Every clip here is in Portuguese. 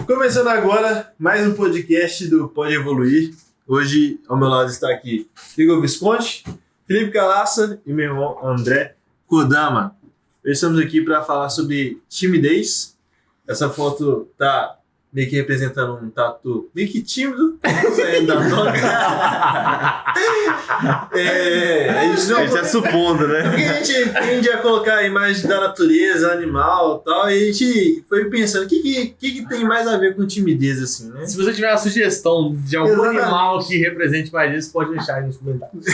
Começando agora, mais um podcast do Pode Evoluir. Hoje, ao meu lado está aqui Igor Visconti, Felipe Calaça e meu irmão André Kodama. Hoje estamos aqui para falar sobre timidez. Essa foto tá meio que representando um tatu meio que tímido, saindo da nota. A gente tá supondo, né? Porque a gente tende a colocar a imagem da natureza, animal e tal, e a gente foi pensando, o que tem mais a ver com timidez, assim, né? Se você tiver uma sugestão de algum animal que represente mais isso, pode deixar aí nos comentários.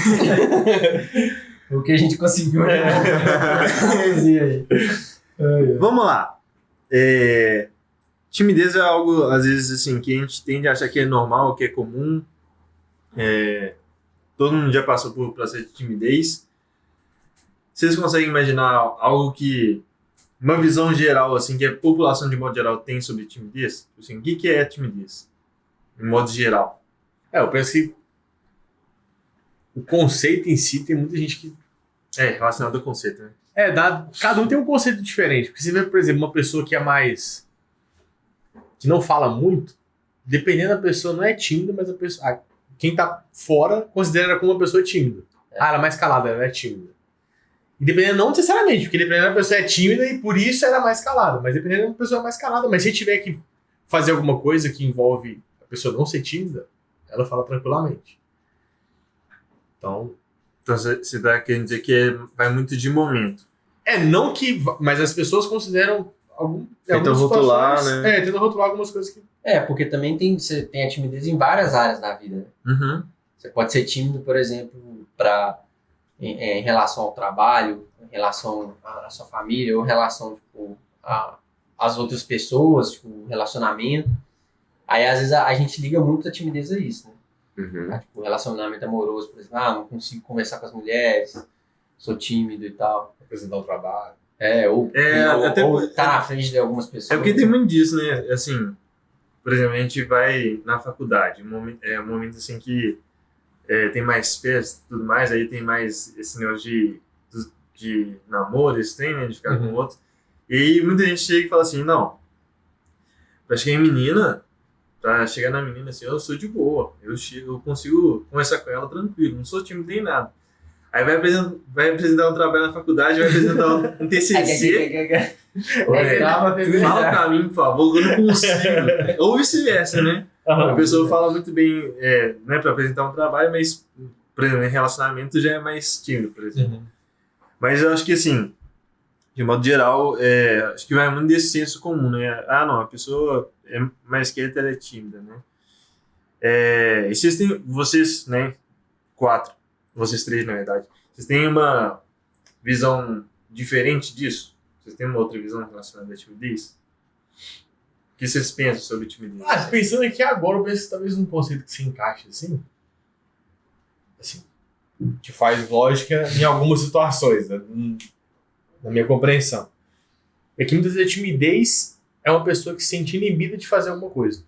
O que a gente conseguiu. Vamos lá. Timidez é algo, às vezes, assim, que a gente tende a achar que é normal, que é comum. Todo mundo já passou por processo de timidez. Vocês conseguem imaginar algo que... Uma visão geral, assim, que a população, de modo geral, tem sobre timidez? Assim, o que é timidez? De modo geral. Eu penso que o conceito em si, tem muita gente que... relacionado ao conceito, né? Cada um tem um conceito diferente. Porque você vê, por exemplo, uma pessoa que é mais... que não fala muito, dependendo da pessoa, não é tímida, mas a pessoa, quem tá fora considera ela como uma pessoa tímida. Ela é mais calada, ela é tímida. E dependendo, não necessariamente, porque dependendo da pessoa é tímida e por isso ela é mais calada, mas dependendo da pessoa é mais calada. Mas se tiver que fazer alguma coisa que envolve a pessoa não ser tímida, ela fala tranquilamente. Então você tá querendo dizer que vai muito de momento. Não que... Mas as pessoas consideram... Tentam rotular, né? Tentam rotular algumas coisas que... Porque também você tem a timidez em várias áreas da vida. Né? Uhum. Você pode ser tímido, por exemplo, em relação ao trabalho, em relação à sua família, ou em relação às outras pessoas, tipo, relacionamento. Aí, às vezes, a gente liga muito a timidez a isso, né? Uhum. Tipo, relacionamento amoroso, por exemplo, não consigo conversar com as mulheres, sou tímido e tal. Apresentar o trabalho. Ou tá na frente de algumas pessoas. É porque tem muito disso, né? Assim, por exemplo, a gente vai na faculdade, um momento assim que tem mais festa e tudo mais, aí tem mais esse negócio de namoro, esse trem, né? De ficar com o outro. E aí muita gente chega e fala assim, não, pra chegar na menina assim, eu sou de boa, eu consigo conversar com ela tranquilo, não sou tímido nem nada. Aí vai apresentar um trabalho na faculdade, vai apresentar um TCC. Fala pra mim, por favor, eu não consigo. Ou vice-versa, né? A pessoa fala muito bem, né, pra apresentar um trabalho, mas, por exemplo, em relacionamento já é mais tímido, por exemplo. Mas eu acho que, assim, de modo geral, acho que vai muito desse senso comum, né? Não, a pessoa é mais quieta, ela é tímida, né? E vocês, né, 4. Vocês 3, na verdade. Vocês têm uma visão diferente disso? Vocês têm uma outra visão relacionada à timidez? O que vocês pensam sobre timidez? Pensando aqui agora, eu penso que talvez um conceito que se encaixe assim, que faz lógica em algumas situações, né? Na minha compreensão. É que muitas vezes a timidez é uma pessoa que se sente inibida de fazer alguma coisa.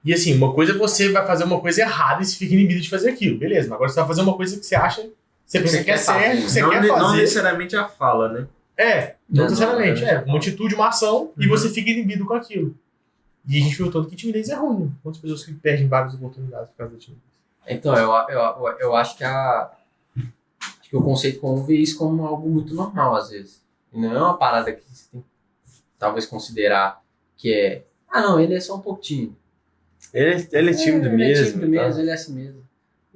E assim, uma coisa é você vai fazer uma coisa errada e se fica inibido de fazer aquilo, beleza. Mas agora você vai fazer uma coisa que você acha, você quer ser, você quer fazer. Não necessariamente a fala, né? Não necessariamente. Uma atitude, uma ação, e você fica inibido com aquilo. E a gente viu tanto que timidez é ruim. Quantas pessoas que perdem várias oportunidades por causa da timidez? Então, eu acho que o conceito comum vê isso como algo muito normal, às vezes. E não é uma parada que você tem que, talvez, considerar que ele é só um pouco tímido. Ele é tímido mesmo. Ele é tímido mesmo, ele é assim mesmo.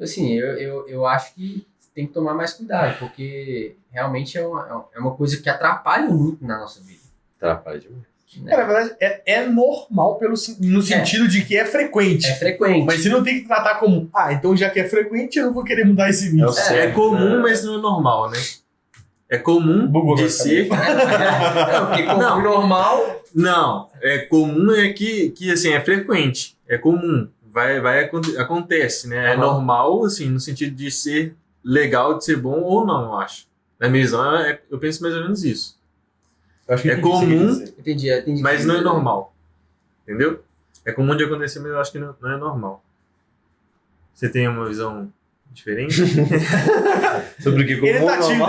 Assim, eu acho que tem que tomar mais cuidado, porque realmente é uma coisa que atrapalha muito na nossa vida. Atrapalha demais. Né? Na verdade, é normal no sentido de que é frequente. É frequente. Mas você não tem que tratar como, então já que é frequente, eu não vou querer mudar esse nível. É comum, mas não é normal, né? É comum de ser... Porque comum e normal... Não, comum que assim, é frequente. É comum. Acontece, né? É normal, assim, no sentido de ser legal, de ser bom ou não, eu acho. Na minha visão, eu penso mais ou menos isso. Eu acho que comum, entendi, mas não é normal. Entendeu? É comum de acontecer, mas eu acho que não é normal. Você tem uma visão diferente? Sobre o que comum, ele tá tímido,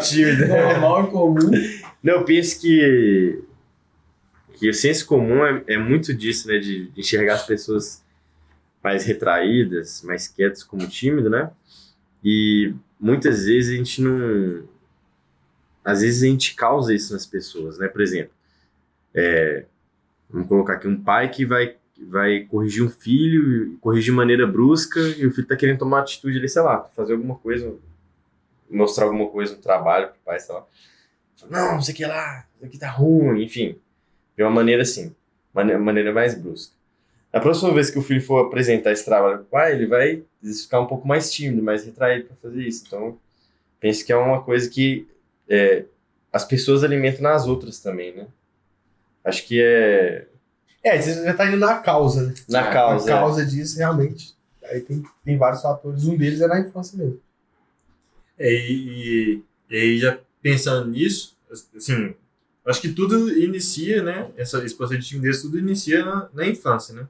tímido. Normal e comum. Não, eu penso que que o senso comum é muito disso, né? De enxergar as pessoas mais retraídas, mais quietas como tímido, né? E muitas vezes a gente não... Às vezes a gente causa isso nas pessoas, né? Por exemplo, vamos colocar aqui um pai que vai corrigir um filho, corrigir de maneira brusca, e o filho tá querendo tomar uma atitude ali, sei lá, fazer alguma coisa, mostrar alguma coisa no trabalho pro pai, sei lá. Não sei o que lá, isso aqui tá ruim, enfim. De uma maneira assim, maneira mais brusca. A próxima vez que o filho for apresentar esse trabalho pro pai, ele vai ficar um pouco mais tímido, mais retraído para fazer isso. Então, penso que é uma coisa que as pessoas alimentam nas outras também, né? Acho que Você já tá indo na causa, né? na causa. A causa disso, realmente. Aí tem vários fatores. Um deles é na infância mesmo. E aí, já pensando nisso, assim, acho que tudo inicia, né? Esse processo de timidez, tudo inicia na infância, né?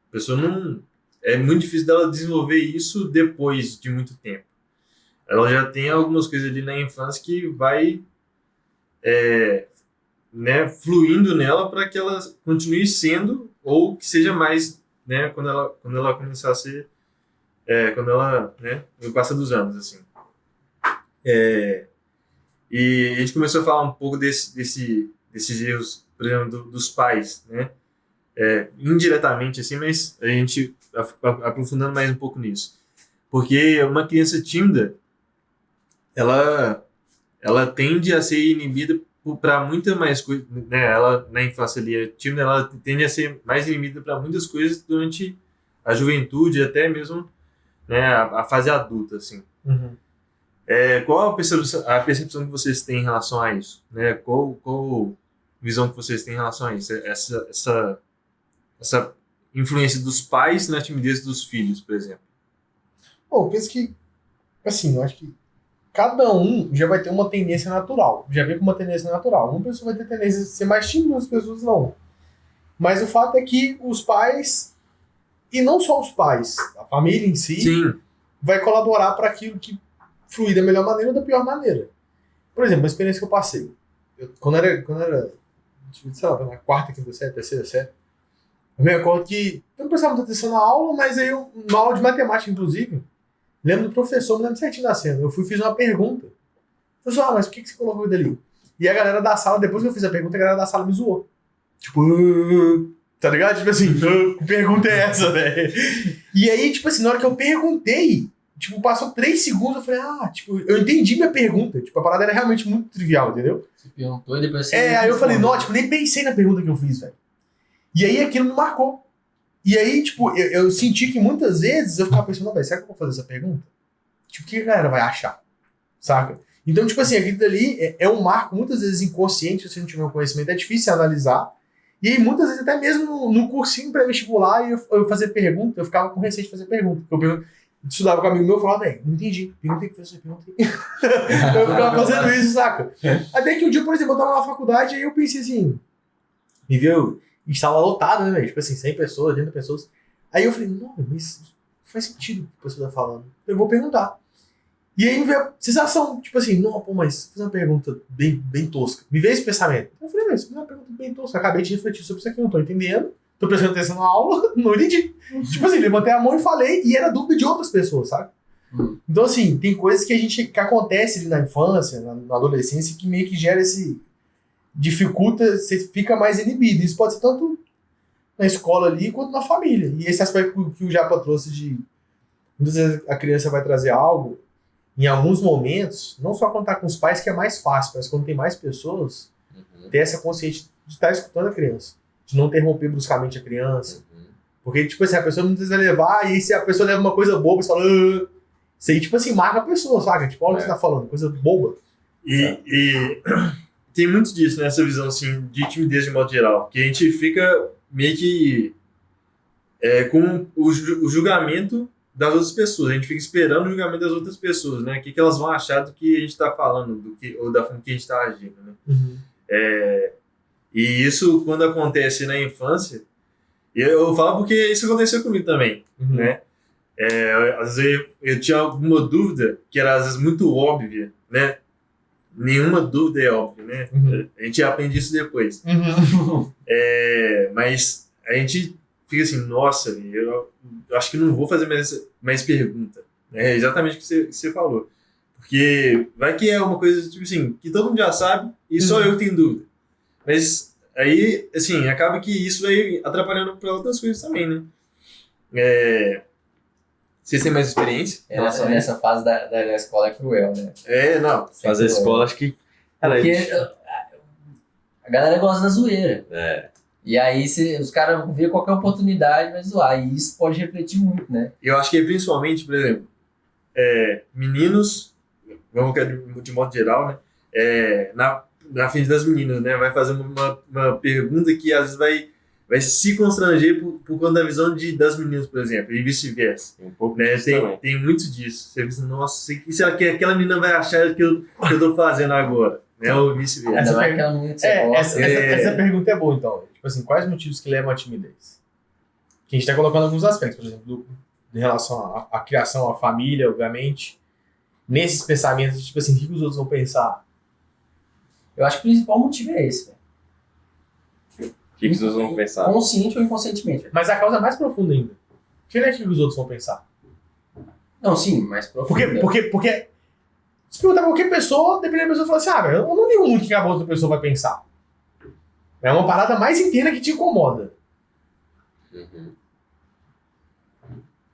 A pessoa não... É muito difícil dela desenvolver isso depois de muito tempo. Ela já tem algumas coisas ali na infância que vai... né, fluindo nela para que ela continue sendo, ou que seja mais, né, quando ela começar a ser, quando ela, né, no passar dos anos, assim. E a gente começou a falar um pouco desses erros, por exemplo, dos pais, né, indiretamente, assim, mas a gente aprofundando mais um pouco nisso. Porque uma criança tímida, ela tende a ser inibida para muita mais coisa, né? Ela na infância ali é tímida, ela tende a ser mais inibida para muitas coisas durante a juventude, até mesmo, né, a fase adulta, assim. Uhum. Qual a percepção que vocês têm em relação a isso, né? Qual visão que vocês têm em relação a isso? Essa influência dos pais na timidez dos filhos, por exemplo. Bom, eu penso que, assim, eu acho que cada um já vai ter uma tendência natural. Já vem com uma tendência natural. Uma pessoa vai ter tendência a ser mais tímida, outras pessoas não. Mas o fato é que os pais, e não só os pais, a família em si, Sim. vai colaborar para aquilo que fluir da melhor maneira ou da pior maneira. Por exemplo, uma experiência que eu passei. Quando era sei lá, na quarta, quinta série, terceira série, eu me recordo que eu não prestava muita atenção na aula, mas aí na aula de matemática, inclusive, lembro do professor, me lembro certinho da cena. Eu fiz uma pergunta. Professor, mas por que você colocou ele ali? E a galera da sala, depois que eu fiz a pergunta, a galera da sala me zoou. Tipo, tá ligado? Tipo assim, que pergunta é essa, velho? E aí, tipo assim, na hora que eu perguntei, tipo, passou 3 segundos, eu falei, tipo, eu entendi minha pergunta. Tipo, a parada era realmente muito trivial, entendeu? Você perguntou e depois você... Aí eu falei, não, tipo, nem pensei na pergunta que eu fiz, velho. E aí aquilo me marcou. E aí, tipo, eu senti que muitas vezes eu ficava pensando, velho, será que eu vou fazer essa pergunta? Tipo, o que a galera vai achar? Saca? Então, tipo assim, aquilo dali é um marco, muitas vezes inconsciente, se você não tiver um conhecimento, é difícil analisar. E aí, muitas vezes, até mesmo no cursinho pré-vestibular, eu fazia pergunta, eu ficava com receio de fazer pergunta. Eu estudava com um amigo meu e falava, velho, não entendi. Perguntei que você perguntei. Eu ficava fazendo isso, saca? Até que um dia, por exemplo, eu tava na faculdade, aí eu pensei assim, me viu... E sala lotada, né, velho? Tipo assim, 100 pessoas, 80 pessoas. Aí eu falei, não, mas faz sentido o que a pessoa tá falando. Eu vou perguntar. E aí me veio a sensação, tipo assim, não, pô, mas vou fazer uma pergunta bem tosca. Me veio esse pensamento. Eu falei, mas uma pergunta bem tosca. Acabei de refletir sobre isso aqui, não tô entendendo. Tô prestando atenção na aula, não entendi. Tipo assim, levantei a mão e falei, e era dúvida de outras pessoas, sabe? Então, assim, tem coisas que acontece ali na infância, na adolescência, que meio que gera esse... dificulta, você fica mais inibido. Isso pode ser tanto na escola ali, quanto na família. E esse aspecto que o Japa trouxe de... muitas vezes a criança vai trazer algo, em alguns momentos, não só quando tá com os pais, que é mais fácil, mas quando tem mais pessoas, ter essa consciência de estar escutando a criança. De não interromper bruscamente a criança. Porque, tipo assim, a pessoa muitas vezes vai levar, e aí se a pessoa leva uma coisa boba, você fala... Isso aí, tipo assim, marca a pessoa, sabe? Tipo, olha o que você tá falando, coisa boba. E tem muito disso, né? Essa visão, assim, de timidez de modo geral. Que a gente fica meio que com o julgamento das outras pessoas. A gente fica esperando o julgamento das outras pessoas, né? O que elas vão achar do que a gente tá falando, ou da forma que a gente tá agindo, né? Uhum. E isso, quando acontece na infância... Eu falo porque isso aconteceu comigo também, né? Às vezes eu tinha alguma dúvida que era, às vezes, muito óbvia, né? Nenhuma dúvida é óbvia, né? A gente aprende isso depois. Mas a gente fica assim, nossa, eu acho que não vou fazer mais pergunta. É exatamente o que você falou. Porque vai que é uma coisa, tipo assim, que todo mundo já sabe e só eu tenho dúvida. Mas aí, assim, acaba que isso vai atrapalhando para outras coisas também, né? Vocês têm mais experiência? Nessa fase da escola é cruel, né? Não. Fazer escola, acho que... Cara, Porque a galera gosta da zoeira. é. E aí os caras vê qualquer oportunidade vai zoar. E isso pode refletir muito, né? Eu acho que principalmente, por exemplo, meninos, vamos de modo geral, né? Na frente das meninas, né? Vai fazer uma pergunta que às vezes vai se constranger por conta da visão das meninas, por exemplo, e vice-versa. Um pouco Né? disso também. Tem muito disso. Você pensa, nossa, o que aquela menina vai achar que eu tô fazendo agora? Né? Ou vice-versa. Ainda mais aquela menina que você gosta. Essa pergunta é boa, então. Tipo assim, quais motivos que levam à timidez? Que a gente tá colocando alguns aspectos, por exemplo, em relação à criação, à família, obviamente. Nesses pensamentos, tipo assim, o que os outros vão pensar? Eu acho que o principal motivo é esse, velho. O que vocês vão pensar? Consciente ou inconscientemente. Mas a causa é mais profunda ainda. Que não é o que os outros vão pensar. Não, sim, mas profunda. Porque se perguntar pra qualquer pessoa, dependendo da pessoa, fala assim, velho, eu não ligo muito o que a outra pessoa vai pensar. É uma parada mais interna que te incomoda. Uhum.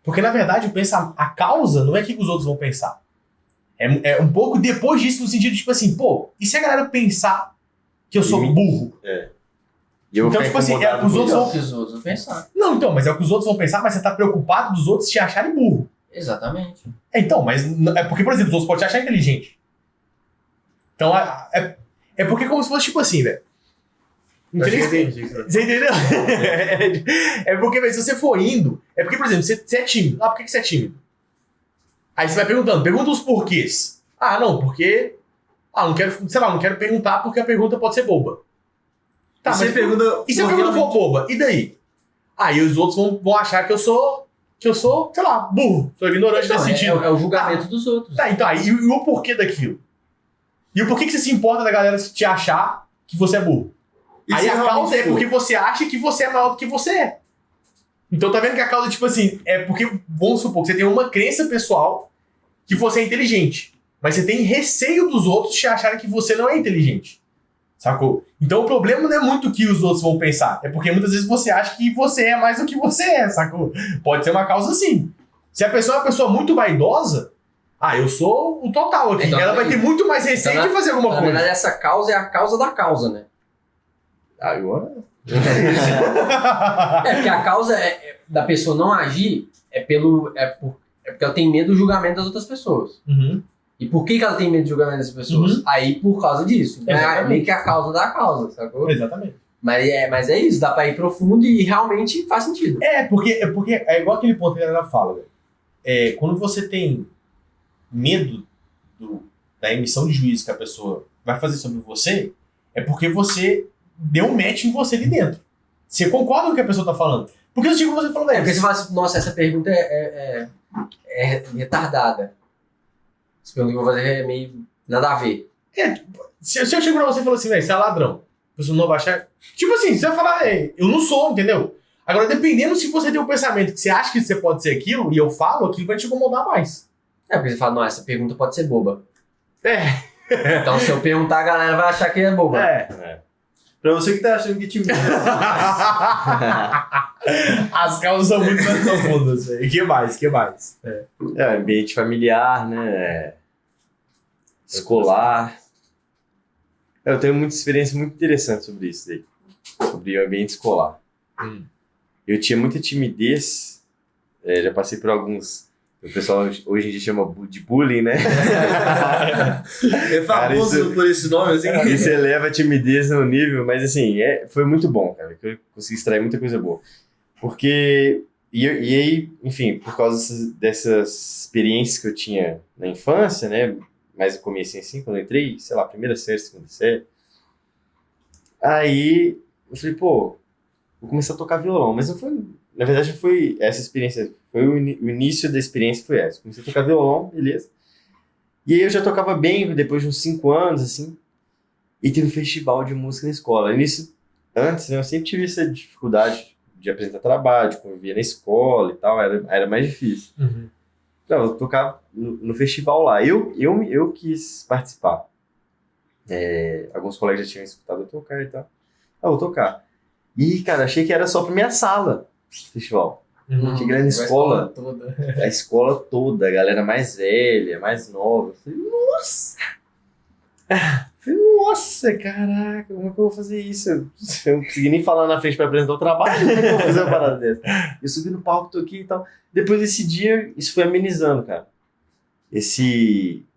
Porque, na verdade, a causa não é o que os outros vão pensar. É um pouco depois disso, no sentido de, tipo assim, pô, e se a galera pensar que eu sou burro? E eu vou Então, ficar tipo assim, incomodado os com outros isso. vão... que os outros vão pensar. Não, então, mas é o que os outros vão pensar, mas você tá preocupado dos outros te acharem burro. Exatamente. Então, mas é porque, por exemplo, os outros podem te achar inteligente. Então, é porque é como se fosse, tipo assim, velho. Acho que eu entendi. Você entendeu? É porque, velho, se você for indo... É porque, por exemplo, você é tímido. Ah, por que você é tímido? Aí você vai pergunta os porquês. Ah, não, porque... não quero, sei lá, não quero perguntar porque a pergunta pode ser boba. Tá, Você pergunta... E se a pergunta for boba? E daí? Aí os outros vão achar que eu sou, sei lá, burro. Sou ignorante Então, nesse sentido. é o julgamento dos outros. Tá, então, aí, e o porquê daquilo? E o porquê que você se importa da galera te achar que você é burro? E Aí se a realmente causa é for? porque você acha que você é maior do que você é. Então tá vendo que a causa, tipo assim, é porque, vamos supor, que você tem uma crença pessoal que você é inteligente. Mas você tem receio dos outros te acharem que você não é inteligente. Sacou? Então o problema não é muito o que os outros vão pensar. É porque muitas vezes você acha que você é mais do que você é, sacou? Pode ser uma causa sim. Se a pessoa é uma pessoa muito vaidosa, eu sou o total aqui. Então, ela vai ter muito mais receio então, de fazer alguma Na coisa. verdade, essa causa é a causa da causa, né? Agora... Porque a causa da pessoa não agir é porque ela tem medo do julgamento das outras pessoas. Uhum. E por que ela tem medo do julgamento das pessoas? Uhum. Aí por causa disso. Então, é Exatamente. meio que a causa da causa, sacou? Exatamente. Mas é isso, dá pra ir profundo e realmente faz sentido. Porque é igual aquele ponto que a galera fala, velho. Quando você tem medo da emissão de juízo que a pessoa vai fazer sobre você, é porque você deu um match em você ali dentro. Você concorda com o que a pessoa tá falando. Porque eu digo que você falou, velho. Porque você fala assim, nossa, essa pergunta é retardada. Essa pergunta que eu vou fazer é meio nada a ver. Se eu chego pra você e falo assim, velho, você é ladrão, a pessoa não vai achar. Tipo assim, você vai falar, eu não sou, entendeu? Agora, dependendo se você tem um pensamento que você acha que você pode ser aquilo, e eu falo, aquilo vai te incomodar mais. Porque você fala, não, essa pergunta pode ser boba. É. Então, se eu perguntar, a galera vai achar que é boba. Pra você que tá achando que te As causas são muito mais profundas, velho. Que mais? Ambiente familiar, né? Escolar. Eu tenho muita experiência muito interessante sobre isso daí. Sobre o ambiente escolar. Eu tinha muita timidez. Já passei por alguns... O pessoal hoje em dia chama de bullying, né? É famoso por esse nome, assim. Isso eleva a timidez no nível, mas assim, foi muito bom, cara. Que eu consegui extrair muita coisa boa. Porque... E aí, enfim, por causa dessas experiências que eu tinha na infância, né? Mais no começo assim, quando eu entrei, sei lá, primeira série, segunda série. Aí, eu falei, vou começar a tocar violão. Mas não foi... Na verdade, foi essa experiência... Foi o início da experiência foi essa. Comecei a tocar violão, beleza. E aí eu já tocava bem, depois de uns 5 anos, assim. E teve um festival de música na escola. E nisso, antes, né, eu sempre tive essa dificuldade de apresentar trabalho, de conviver na escola e tal, era mais difícil. Uhum. Não, eu tocava no festival lá. Eu quis participar. Alguns colegas já tinham escutado eu tocar e tal. Ah, vou tocar. E, cara, achei que era só pra minha sala, festival. Cheguei lá na escola, a escola toda, a galera mais velha, mais nova. Eu falei, nossa, caraca, como é que eu vou fazer isso? Eu não consegui nem falar na frente pra apresentar o trabalho, como é que eu vou fazer uma parada dessa? Eu subi no palco, tô aqui e tal. Depois desse dia, isso foi amenizando, cara.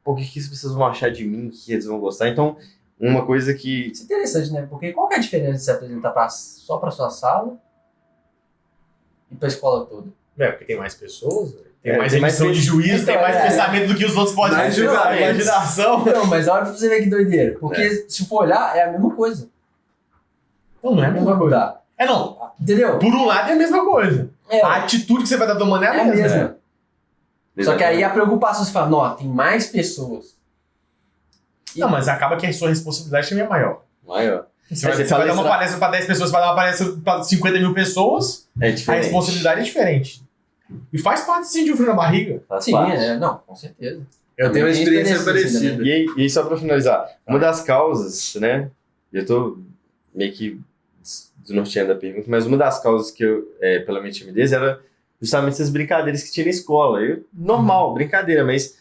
Pô, o que as pessoas vão achar de mim, o que eles vão gostar? Então, uma coisa que... Isso é interessante, né? Porque qual que é a diferença de se apresentar só pra sua sala e pra escola toda? Porque tem mais pessoas, tem É, mais tem mais emissão de juízo, tem mais é. pensamento do que os outros podem Mais julgar, julgamentos. imaginação. Não, mas olha pra você ver que doideira. Porque se for olhar, é a mesma coisa. Não é a mesma coisa. mudar. Não, Entendeu? por um lado é a mesma coisa. É, A atitude que você vai dar tomando é é a a mesma. mesma. Só que aí a preocupação, você fala, não, tem mais pessoas. Não, mas acaba que a sua responsabilidade também é maior. Maior. Você vai você dar fala uma isso palestra para 10 pessoas, você vai dar uma palestra para 50 mil pessoas, É a diferente. responsabilidade é diferente. E faz parte sim de um frio na barriga. Faz Sim, parte. não, com certeza. Eu tenho uma Tem experiência experiência assim, parecida. E aí, só pra finalizar, uma das causas, né? Eu tô meio que desnorteando a pergunta, mas uma das causas que eu, pela minha timidez, era justamente essas brincadeiras que tinha na escola. Normal, brincadeira, mas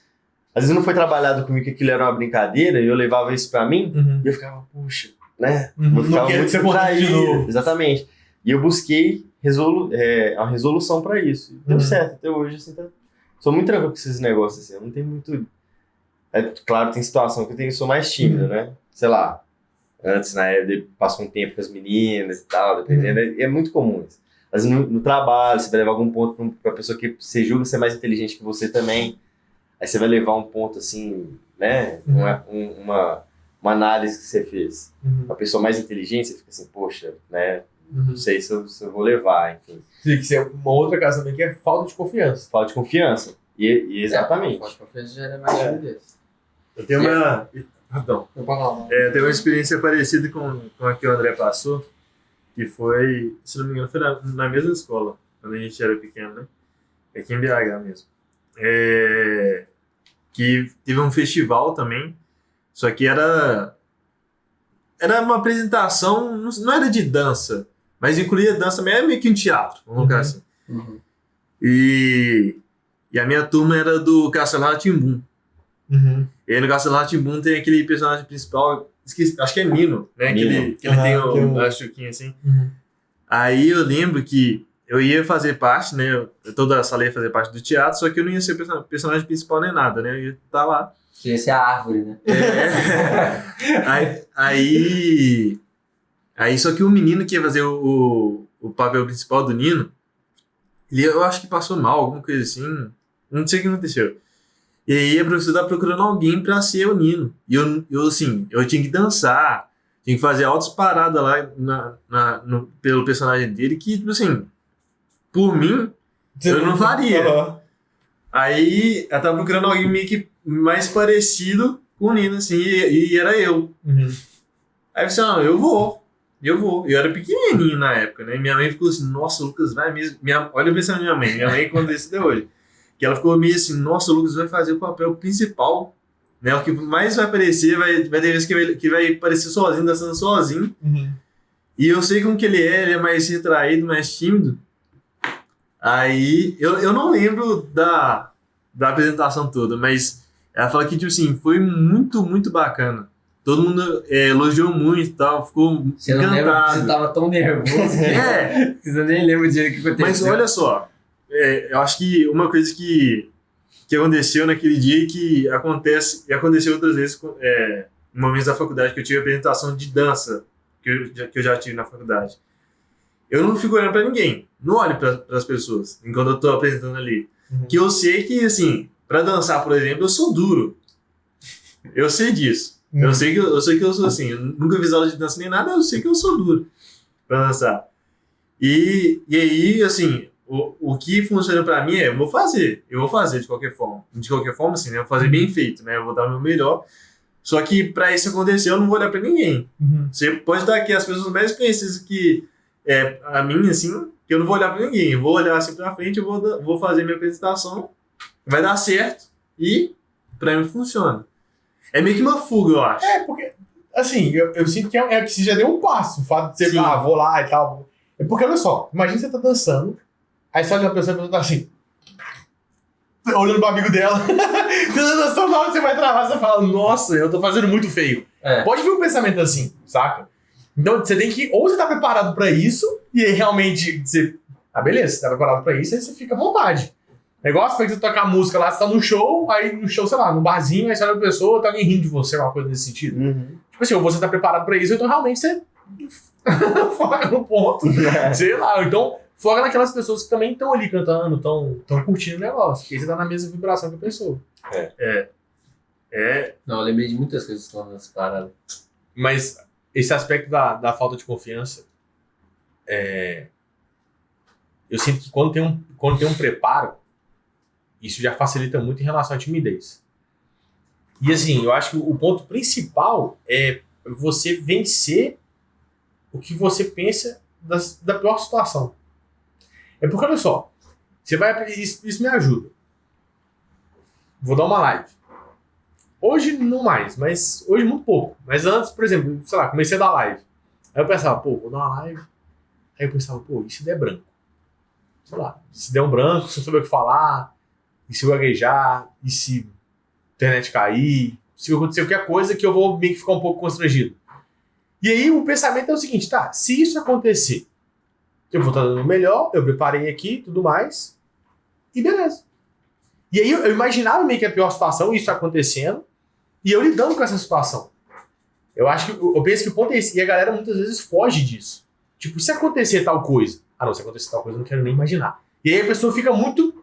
às vezes não foi trabalhado comigo que aquilo era uma brincadeira e eu levava isso pra mim e eu ficava, puxa, né? Uhum. Eu ficava Não quer muito ser contra de distraído. novo. Exatamente. E eu busquei uma resolução pra isso. Deu Uhum. certo até hoje, assim, sou muito tranquilo com esses negócios, assim, eu não tenho muito... claro, tem situação que eu sou mais tímido, né? Sei lá, antes, na época, passou um tempo com as meninas e tal, dependendo, é muito comum isso. Às vezes no trabalho, você vai levar algum ponto pra pessoa que você julga ser mais inteligente que você também, aí você vai levar um ponto assim, né? Uma análise que você fez. Uma pessoa mais inteligente, você fica assim, poxa, né? Não sei se eu vou levar, enfim. Tem que ser uma outra coisa também que é falta de confiança. Falta de confiança. E exatamente. Pode confiança já é mais timidez. Eu tenho uma... Perdão. Eu posso falar. Eu tenho uma experiência parecida com a que o André passou, que foi, se não me engano, foi na mesma escola, quando a gente era pequeno, né? Aqui em BH mesmo. Que teve um festival também, só que era uma apresentação, não era de dança, mas incluía dança, mas era meio que um teatro, vamos colocar assim. Uhum. E a minha turma era do Castelo Rá-Tim-Bum. E aí no Castelo Rá-Tim-Bum tem aquele personagem principal, acho que é Nino, né? Nino. Que ele tem Uhum. a chuquinha assim. Aí eu lembro que eu ia fazer parte, né? Toda a sala ia fazer parte do teatro, só que eu não ia ser personagem principal nem nada, né? Eu ia estar lá. Essa é a árvore, né? Aí só que o menino que ia fazer o papel principal do Nino, eu acho que passou mal, alguma coisa assim. Não sei o que aconteceu. E aí a professora estava procurando alguém pra ser o Nino. E eu assim, eu tinha que dançar, tinha que fazer altas paradas lá pelo personagem dele, que, tipo assim, por mim, eu não faria. Aí ela tava procurando alguém meio que mais parecido com o Nino, assim, e era eu. Aí eu falei, não, eu vou. Eu era pequenininho na época, né? Minha mãe ficou assim, nossa, o Lucas vai mesmo. Olha o pensamento da minha mãe conta isso até hoje. Que ela ficou meio assim, nossa, o Lucas vai fazer o papel principal, né? O que mais vai aparecer, vai ter vezes que vai aparecer sozinho, dançando sozinho. E eu sei como que ele é mais retraído, mais tímido. Aí, eu não lembro da apresentação toda, mas ela fala que, tipo assim, foi muito, muito bacana. Todo mundo elogiou muito e tal, ficou Você não lembra encantado. que você tava tão nervoso que você nem lembra o dia que aconteceu. Mas olha só, eu acho que uma coisa que aconteceu naquele dia e que aconteceu outras vezes em momentos da faculdade, que eu tive apresentação de dança, que eu já tive na faculdade. Eu não fico olhando pra ninguém, não olho para as pessoas enquanto eu tô apresentando ali. Que eu sei que, assim, pra dançar, por exemplo, eu sou duro. Eu sei disso. Eu sei que eu sou assim. Eu nunca fiz aula de dança nem nada, eu sei que eu sou duro pra dançar. E aí, assim, o que funciona pra mim eu vou fazer de qualquer forma. De qualquer forma, assim, né? Eu vou fazer bem feito, né? Eu vou dar o meu melhor. Só que pra isso acontecer, eu não vou olhar pra ninguém. Você pode estar aqui as pessoas mais conhecidas que a mim, assim, que eu não vou olhar pra ninguém. Eu vou olhar assim pra frente, eu vou fazer minha apresentação, vai dar certo e pra mim funciona. É meio que uma fuga, eu acho. Porque, assim, eu sinto que que você já deu um passo. O fato de você, vou lá e tal. É porque, olha só, imagina você tá dançando, aí você olha uma pessoa e a pessoa tá assim, olhando pro amigo dela. Você tá dançando, na hora que você vai travar, você fala, nossa, eu tô fazendo muito feio. Pode vir um pensamento assim, saca? Então você tem que, ou você tá preparado pra isso, e aí realmente você, beleza, você tá preparado pra isso, aí você fica à vontade. Negócio pra você tocar música lá, você tá no show, aí no show, sei lá, num barzinho, aí você olha pra pessoa, tá alguém rindo de você, uma coisa nesse sentido. Tipo assim, ou você tá preparado pra isso, então realmente você foca no ponto, sei lá, então foca naquelas pessoas que também estão ali cantando, estão curtindo o negócio, porque aí você tá na mesma vibração que a pessoa. Não, eu lembrei de muitas coisas que estão nessa parada. Mas esse aspecto da falta de confiança, eu sinto que quando tem um preparo, isso já facilita muito em relação à timidez. E assim, eu acho que o ponto principal é você vencer o que você pensa da pior situação. É porque, olha só, você vai... Isso me ajuda. Vou dar uma live. Hoje não mais, mas hoje muito pouco. Mas antes, por exemplo, sei lá, comecei a dar live. Aí eu pensava, vou dar uma live. Aí eu pensava, e se der branco? Sei lá, se der um branco, se eu souber o que falar, e se eu gaguejar, e se a internet cair, se acontecer qualquer coisa que eu vou meio que ficar um pouco constrangido. E aí o pensamento é o seguinte, se isso acontecer, eu vou estar dando o melhor, eu preparei aqui, tudo mais, e beleza. E aí eu imaginava meio que a pior situação, isso acontecendo, e eu lidando com essa situação. Eu penso que o ponto é esse, e a galera muitas vezes foge disso. Tipo, se acontecer tal coisa, se acontecer tal coisa eu não quero nem imaginar. E aí a pessoa fica muito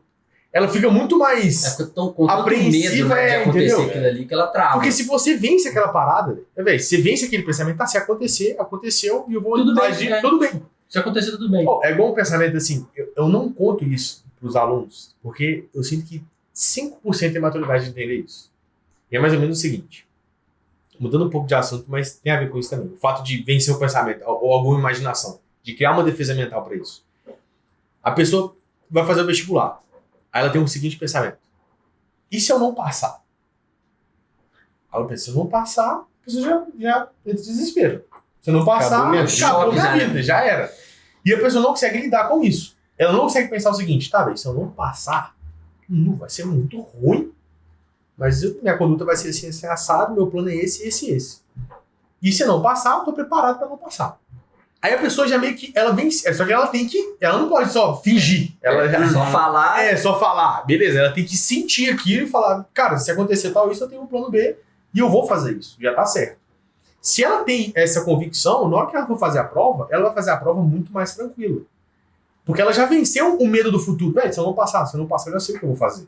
mais fica tão com tanto apreensiva, medo, de acontecer entendeu? aquilo ali que ela trava. Porque se você vence aquela parada, você vence aquele pensamento, se acontecer, aconteceu, e eu vou agir, tudo bem. Se acontecer, tudo bem. É igual um pensamento assim, eu não conto isso pros alunos, porque eu sinto que 5% tem maturidade de entender isso. E é mais ou menos o seguinte, mudando um pouco de assunto, mas tem a ver com isso também. O fato de vencer o pensamento, ou alguma imaginação, de criar uma defesa mental para isso. A pessoa vai fazer o vestibular. Aí ela tem o seguinte pensamento. E se eu não passar? Aí ela pensa, se eu não passar, a pessoa já entra em desespero. Se eu não passar, acabou minha vida, já era. E a pessoa não consegue lidar com isso. Ela não consegue pensar o seguinte, se eu não passar, não vai ser muito ruim, mas minha conduta vai ser assim, assado, meu plano é esse. E se eu não passar, eu tô preparado para não passar. Aí a pessoa já meio que, ela vence, só que ela não pode só fingir. Só falar. Só falar. Beleza, ela tem que sentir aquilo e falar, cara, se acontecer tal isso, eu tenho um plano B e eu vou fazer isso, já tá certo. Se ela tem essa convicção, na hora que ela for fazer a prova, ela vai fazer a prova muito mais tranquila. Porque ela já venceu o medo do futuro. Se eu não passar, eu já sei o que eu vou fazer.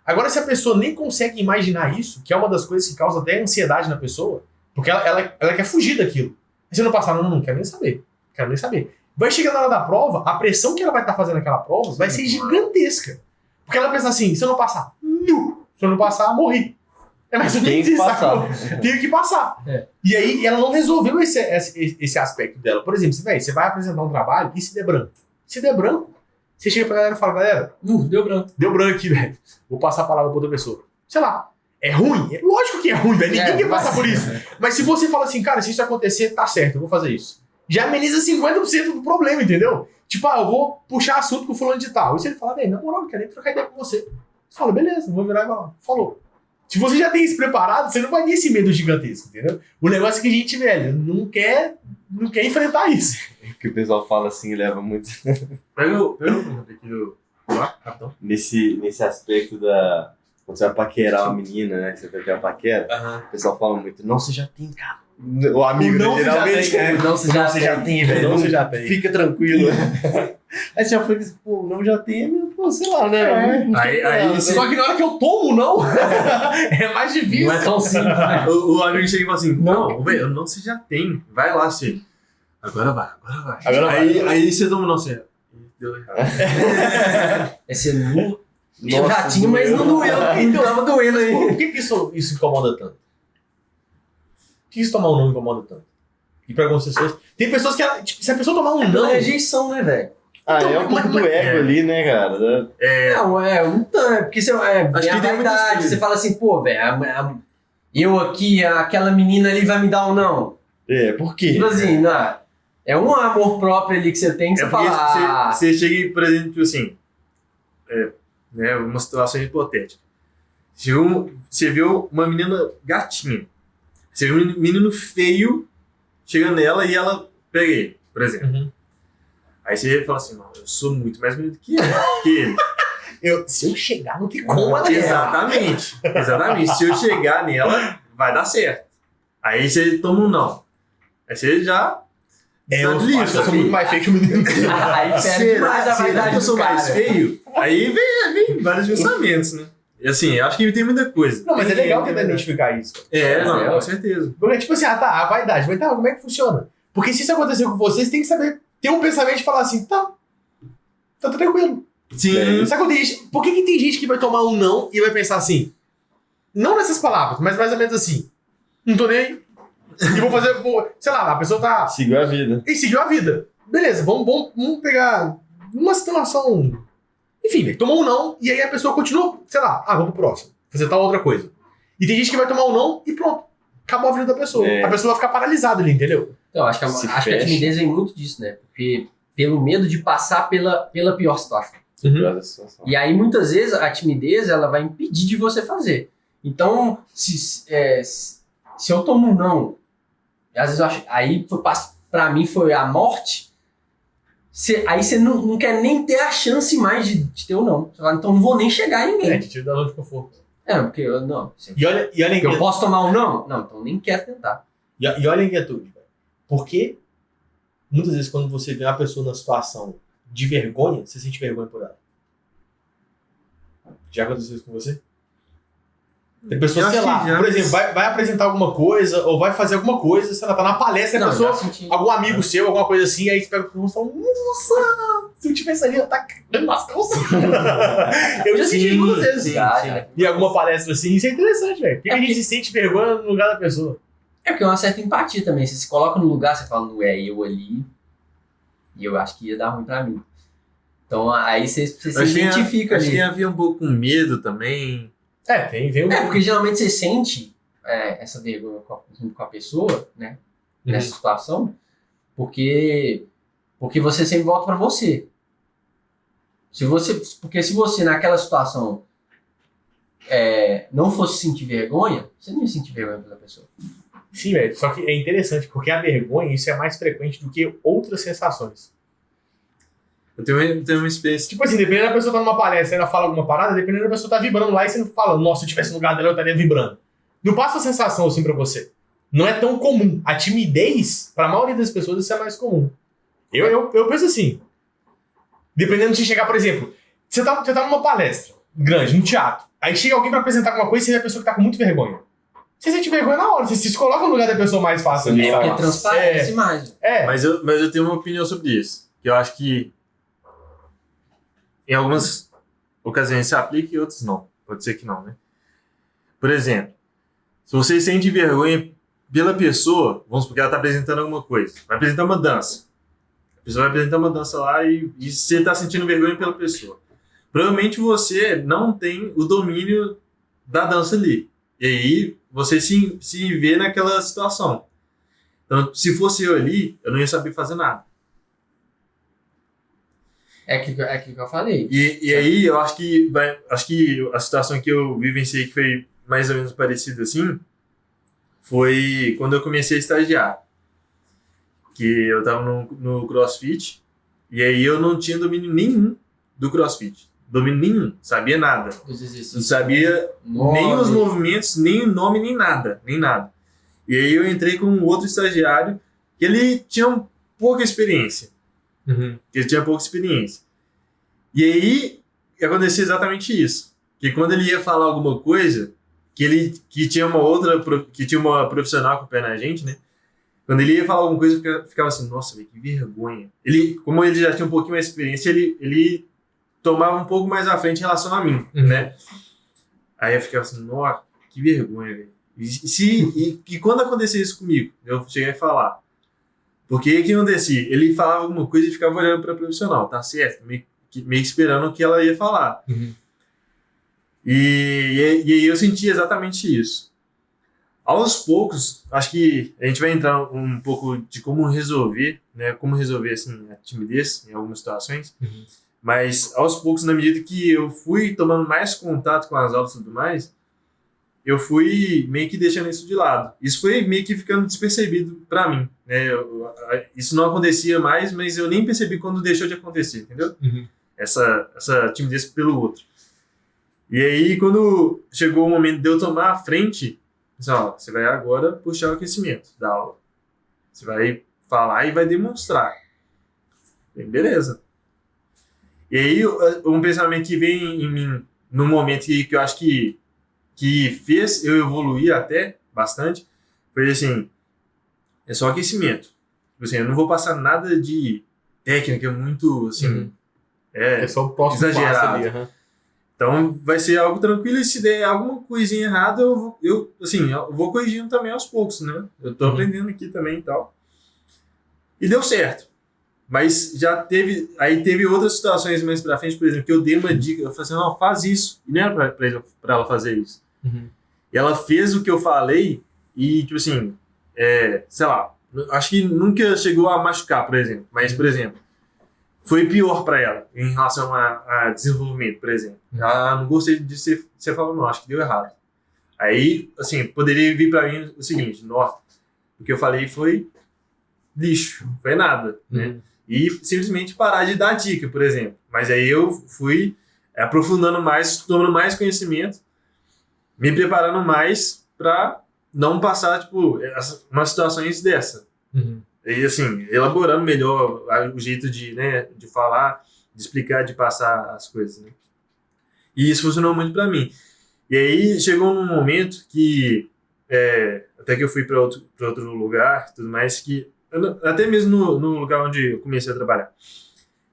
Agora, se a pessoa nem consegue imaginar isso, que é uma das coisas que causa até ansiedade na pessoa, porque ela quer fugir daquilo. Se eu não passar, não quero nem saber. Vai chegar na hora da prova, a pressão que ela vai estar fazendo naquela prova vai ser gigantesca. Porque ela pensa assim, se eu não passar, morri. É mais ou menos isso. Tenho que passar. E aí ela não resolveu esse aspecto dela. Por exemplo, você vai apresentar um trabalho e se der branco. Se der branco, você chega pra galera e fala, galera, deu branco. Deu branco aqui, velho. Vou passar a palavra pra outra pessoa. Sei lá. É ruim? Lógico que é ruim, velho. Ninguém quer passar por isso. Mas se você fala assim, cara, se isso acontecer, tá certo, eu vou fazer isso. Já ameniza 50% do problema, entendeu? Tipo, eu vou puxar assunto com o fulano de tal. E se ele falar, velho, na moral, não quero nem trocar ideia com você. Você fala, beleza, vou virar e falar, falou. Se você já tem isso preparado, você não vai ter esse medo gigantesco, entendeu? O negócio é que a gente, velho, não quer enfrentar isso. Que o pessoal fala assim, leva muito. Pega o aqui do... rapidão. Nesse aspecto da... Quando você vai paquerar uma menina, né? Você vai ter uma paquera, o pessoal fala muito, não, você já tem, cara. O amigo, não, geralmente, não, você já tem, velho. Não, você já tem. Fica tranquilo. Aí você já foi disse, não, já tem, sei lá, né? Só que na hora que eu tomo, não, é mais difícil. Não é tão simples, né? O amigo chega e fala assim, não, velho, não, você já tem. Vai lá, você. Agora vai. Aí você toma, não, você... Deu errado. Esse nu... Eu já tinha, mas não doeu. Então tava doendo aí. Por que isso incomoda tanto? que isso tomar um não incomoda tanto? E pra algumas pessoas... Tem pessoas que, tipo, se a pessoa tomar um não... É rejeição, né, velho? É um pouco do ego ali, né, cara? Não, porque você Acho que a tem muitas vaidade, coisas. você fala assim, pô, velho, eu aqui, aquela menina ali vai me dar um não. Por quê? Tipo assim, não, é um amor próprio ali que você tem que você porque fala. você chega, por exemplo, assim, né, uma situação hipotética. Você viu uma menina gatinha. Você viu um menino feio, chega nela e ela pega ele, por exemplo. Uhum. Aí você fala assim, não, eu sou muito mais bonito que ele. Se eu chegar, não tem como ela Exatamente. Se eu chegar nela, vai dar certo. Aí você toma um não. Aí você já... Eu acho que eu sou muito mais feio que o menino. Aí perde Será demais a vaidade que eu sou do cara. mais feio? Aí vem vários pensamentos, né? E assim, eu acho que tem muita coisa. Não, mas é legal tentar identificar isso. Com certeza. Porque, tipo assim, a vaidade. Mas tá, como é que funciona? Porque se isso acontecer com vocês, tem que saber ter um pensamento de falar assim, tá tranquilo. Sim. Sabe quando tem gente, por que tem gente que vai tomar um não e vai pensar assim? Não nessas palavras, mas mais ou menos assim. Não tô nem aí. E vou fazer, sei lá, a pessoa tá... Seguiu a vida. E seguiu a vida. Beleza, vamos pegar uma situação... Enfim, tomou um não e aí a pessoa continua, sei lá, vamos pro próximo. Fazer tal outra coisa. E tem gente que vai tomar um não e pronto. Acabou a vida da pessoa. A pessoa vai ficar paralisada ali, entendeu? Então, acho que a timidez vem muito disso, né? Porque pelo medo de passar pela pior situação. E aí, muitas vezes, a timidez ela vai impedir de você fazer. Então, se eu tomo um não, às vezes eu acho, aí pra mim foi a morte, aí você não quer nem ter a chance mais de ter um não. Você fala, então não vou nem chegar em ninguém. Te tira da zona de conforto. Porque eu não. E olha Eu posso tomar um não? Não, então nem quero tentar. E olha a inquietude, velho. Porque muitas vezes quando você vê uma pessoa na situação de vergonha, você sente vergonha por ela. Já aconteceu isso com você? Tem pessoa, sei lá, por exemplo, vai apresentar alguma coisa, ou vai fazer alguma coisa, sei lá, tá na palestra, e a pessoa, algum amigo seu, alguma coisa assim, aí você pega o e fala, nossa, se eu tivesse ali, eu tá cagando nas calças. Eu já senti muitas vezes. E alguma palestra assim, isso é interessante, velho. Porque a gente se sente vergonha no lugar da pessoa. É porque é uma certa empatia também. Você se coloca no lugar, você fala, não é eu ali, e eu acho que ia dar ruim pra mim. Então aí você se identifica ali. Acho que havia um pouco com medo também. Tem um... porque geralmente você sente essa vergonha junto com a pessoa, né? Nessa situação, porque você sempre volta pra você. Porque se você naquela situação não fosse sentir vergonha, você não ia sentir vergonha pela pessoa. Sim, velho. Só que é interessante, porque a vergonha, isso é mais frequente do que outras sensações. Eu tenho uma experiência. Tipo assim, dependendo da pessoa tá numa palestra e ela fala alguma parada, dependendo da pessoa tá vibrando lá e você não fala, nossa, se eu tivesse no lugar dela eu estaria vibrando. Não passa a sensação assim pra você. Não é tão comum. A timidez, pra maioria das pessoas, isso é mais comum. Eu penso assim. Dependendo de você chegar, por exemplo, você tá numa palestra grande, no teatro. Aí chega alguém pra apresentar alguma coisa e você vê a pessoa que tá com muita vergonha. Você sente vergonha na hora, você se coloca no lugar da pessoa mais fácil. Porque transparece mais. Mas eu tenho uma opinião sobre isso. Que eu acho que em algumas ocasiões se aplica e outras não. Pode ser que não, né? Por exemplo, se você sente vergonha pela pessoa, vamos supor que ela está apresentando alguma coisa. Vai apresentar uma dança. A pessoa vai apresentar uma dança lá e você está sentindo vergonha pela pessoa. Provavelmente você não tem o domínio da dança ali. E aí você se vê naquela situação. Então, se fosse eu ali, eu não ia saber fazer nada. É aquilo que eu falei. E aí eu acho que a situação que eu vivenciei que foi mais ou menos parecida assim foi quando eu comecei a estagiar. Que eu tava no CrossFit e aí eu não tinha domínio nenhum do CrossFit. Domínio nenhum, sabia nada. Não sabia nem os movimentos, nem o nome, nem nada. E aí eu entrei com um outro estagiário que ele tinha pouca experiência. E aí aconteceu exatamente isso. Que quando ele ia falar alguma coisa, que tinha uma profissional com o pé na gente, né? Quando ele ia falar alguma coisa, eu ficava assim, nossa, véio, que vergonha. Como ele já tinha um pouquinho mais de experiência, ele tomava um pouco mais à frente em relação a mim, né? Aí eu ficava assim, nossa, que vergonha, velho. E quando acontecer isso comigo, eu cheguei a falar. Porque o que acontecia? Ele falava alguma coisa e ficava olhando para a profissional, tá certo? Meio esperando o que ela ia falar. Uhum. E aí eu senti exatamente isso. Aos poucos, acho que a gente vai entrar um pouco de como resolver, né? Como resolver assim, a timidez em algumas situações. Uhum. Mas aos poucos, na medida que eu fui tomando mais contato com as aulas e tudo mais, eu fui meio que deixando isso de lado. Isso foi meio que ficando despercebido para mim, né? Isso não acontecia mais, mas eu nem percebi quando deixou de acontecer, entendeu? Uhum. Essa timidez pelo outro. E aí, quando chegou o momento de eu tomar a frente, ó, você vai agora puxar o aquecimento da aula. Você vai falar e vai demonstrar. Bem, beleza. E aí, um pensamento que veio em mim no momento que eu acho que fez eu evoluir até bastante, foi assim, é só aquecimento. Tipo assim, eu não vou passar nada de técnica muito, assim, É só o próximo exagerado. passo ali. Uhum. Então vai ser algo tranquilo e se der alguma coisinha errada, eu vou corrigindo também aos poucos, né? Eu tô aprendendo aqui também e tal. E deu certo. Mas aí teve outras situações mais pra frente, por exemplo, que eu dei uma dica, eu falei assim, não, faz isso. E não era pra ela fazer isso. Uhum. E ela fez o que eu falei e, tipo assim, sei lá, acho que nunca chegou a machucar, por exemplo. Mas, por exemplo, foi pior para ela em relação a desenvolvimento, por exemplo. Ela não gostei de você falou, não, acho que deu errado. Aí, assim, poderia vir para mim o seguinte, nossa, o que eu falei foi lixo, foi nada, né? E simplesmente parar de dar dica, por exemplo. Mas aí eu fui aprofundando mais, tomando mais conhecimento, me preparando mais para não passar, tipo, umas situações dessa. Uhum. E assim, elaborando melhor o jeito de falar, de explicar, de passar as coisas, né? E isso funcionou muito para mim. E aí chegou num momento que, até que eu fui para outro lugar, tudo mais, que até mesmo no lugar onde eu comecei a trabalhar,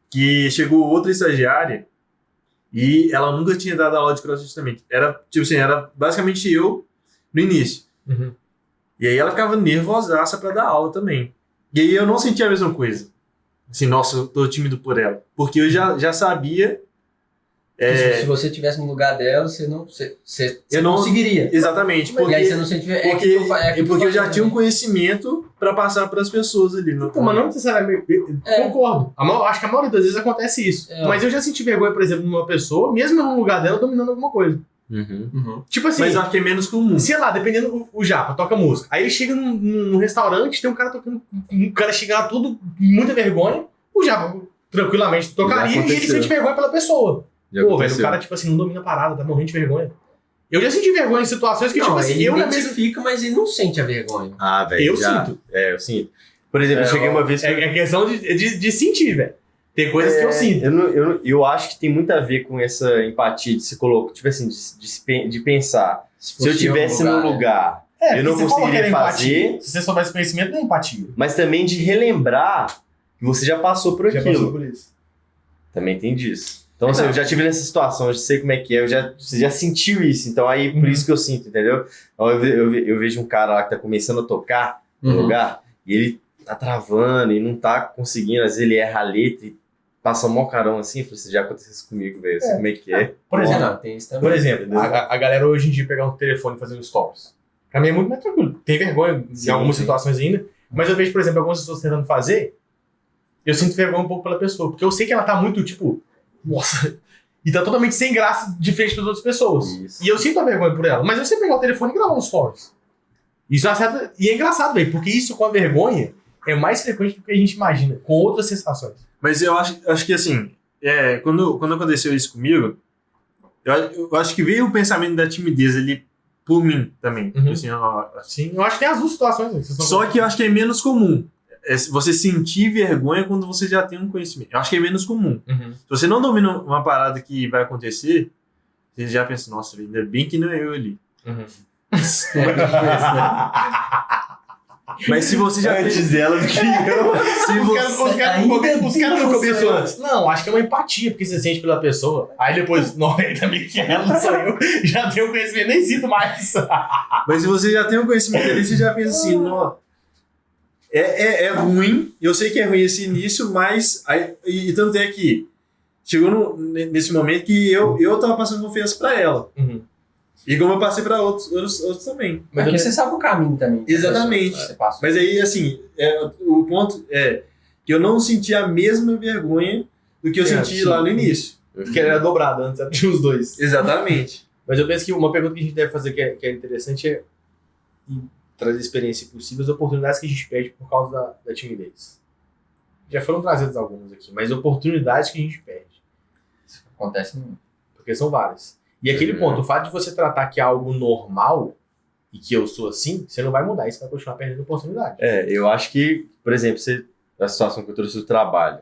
que chegou outra estagiária e ela nunca tinha dado aula de CrossFit também. Era, tipo assim, era basicamente eu no início. Uhum. E aí ela ficava nervosaça para dar aula também. E aí eu não sentia a mesma coisa. Assim, nossa, eu tô tímido por ela. Porque eu já sabia... Se você estivesse no lugar dela, você não conseguiria. Exatamente. Porque, e aí você não sentia... porque eu já tinha um conhecimento para passar para as pessoas ali. Então, mas não necessariamente... Concordo. Acho que a maioria das vezes acontece isso. Mas eu já senti vergonha, por exemplo, numa pessoa, mesmo no lugar dela, dominando alguma coisa. Uhum. Tipo assim... Mas eu acho que é menos comum. Sei lá, dependendo o japa, toca música. Aí ele chega num restaurante, tem um cara tocando... Um cara chega lá tudo, muita vergonha. O japa tranquilamente tocaria e ele sente vergonha pela pessoa. Pô, velho, o cara, tipo assim, não domina a parada, tá morrendo de vergonha. Eu já senti vergonha em situações que, não, tipo assim, ele eu identifica, mas ele não sente a vergonha. Ah, velho. Eu sinto. Eu sinto. Por exemplo, eu cheguei uma vez... É questão de sentir, velho. Tem coisas que eu sinto. Eu acho que tem muito a ver com essa empatia de se colocar, tipo assim, de pensar. Se eu estivesse no lugar, eu não conseguiria fazer. Se você soubesse conhecimento, não é empatia. Mas também de relembrar que você já passou por aquilo. Já passou por isso. Também tem disso. Então, assim, eu já tive nessa situação, eu já sei como é que é, você já sentiu isso, então aí por isso que eu sinto, entendeu? Então, eu vejo um cara lá que tá começando a tocar no lugar, e ele tá travando e não tá conseguindo, às vezes ele erra a letra e passa um mó carão assim, eu falei, se já aconteceu isso comigo, velho, eu sei como é que é. Por exemplo, não, tem isso também. Por exemplo, a galera hoje em dia pegar um telefone e fazer um stories. Pra mim é muito mais tranquilo. Tem vergonha em algumas situações ainda, mas eu vejo, por exemplo, algumas pessoas tentando fazer, eu sinto vergonha um pouco pela pessoa, porque eu sei que ela tá muito, tipo, nossa, e tá totalmente sem graça de frente das outras pessoas. Isso. E eu sinto a vergonha por ela, mas eu sei pegar o telefone e gravar uns stories. Isso é certo, e é engraçado, velho, porque isso com a vergonha é mais frequente do que a gente imagina, com outras sensações. Mas eu acho que assim, quando aconteceu isso comigo, eu acho que veio o pensamento da timidez ali por mim também. Uhum. Assim, sim, eu acho que tem as duas situações. Né? Só que eu acho que é menos comum. Você sentir vergonha quando você já tem um conhecimento. Eu acho que é menos comum. Uhum. Se você não domina uma parada que vai acontecer, você já pensa, nossa, ainda bem que não é eu ali. Uhum. Mas se você já Antes dela do que eu. Os caras não começou antes. Não, acho que é uma empatia, porque você sente pela pessoa. Aí depois, não, também que ela não sou eu. Já tenho conhecimento, nem sinto mais. Mas se você já tem um conhecimento ali, você já pensa assim, não, é ruim, eu sei que é ruim esse início, mas e tanto é que chegou nesse momento que eu tava passando confiança pra ela. Uhum. E como eu passei pra outros também. Mas porque você sabe o caminho também. Exatamente. Você passou. Mas aí, assim, o ponto é que eu não senti a mesma vergonha do que eu senti sim. lá no início. Que era dobrado, antes tinha os dois. Exatamente. Mas eu penso que uma pergunta que a gente deve fazer que é interessante é trazer experiência possível, as oportunidades que a gente perde por causa da timidez. Já foram trazidas algumas aqui, mas oportunidades que a gente perde. Isso acontece muito. Porque são várias. E aquele ponto, o fato de você tratar que é algo normal e que eu sou assim, você não vai mudar, isso vai continuar perdendo oportunidade. Eu acho que, por exemplo, a situação que eu trouxe do trabalho,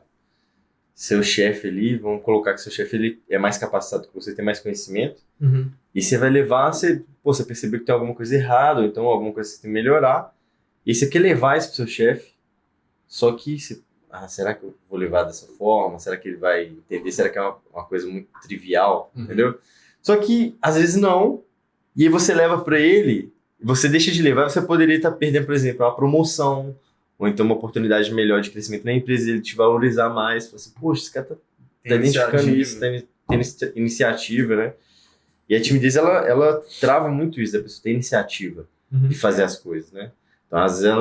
seu chefe ali, vamos colocar que seu chefe ele é mais capacitado que você, tem mais conhecimento, Uhum. e você vai levar, você percebeu que tem alguma coisa errada, ou então alguma coisa que você tem que melhorar, e você quer levar isso pro seu chefe, só que será que eu vou levar dessa forma? Será que ele vai entender? Será que é uma coisa muito trivial? Uhum. Entendeu? Só que, às vezes, não. E aí você leva pra ele, você deixa de levar, você poderia estar perdendo, por exemplo, uma promoção, ou então uma oportunidade melhor de crescimento na empresa, ele te valorizar mais. Falar assim, poxa, esse cara tá identificando isso, tem iniciativa, né? E a timidez, ela trava muito isso, da pessoa ter iniciativa de fazer as coisas, né? Então, às vezes,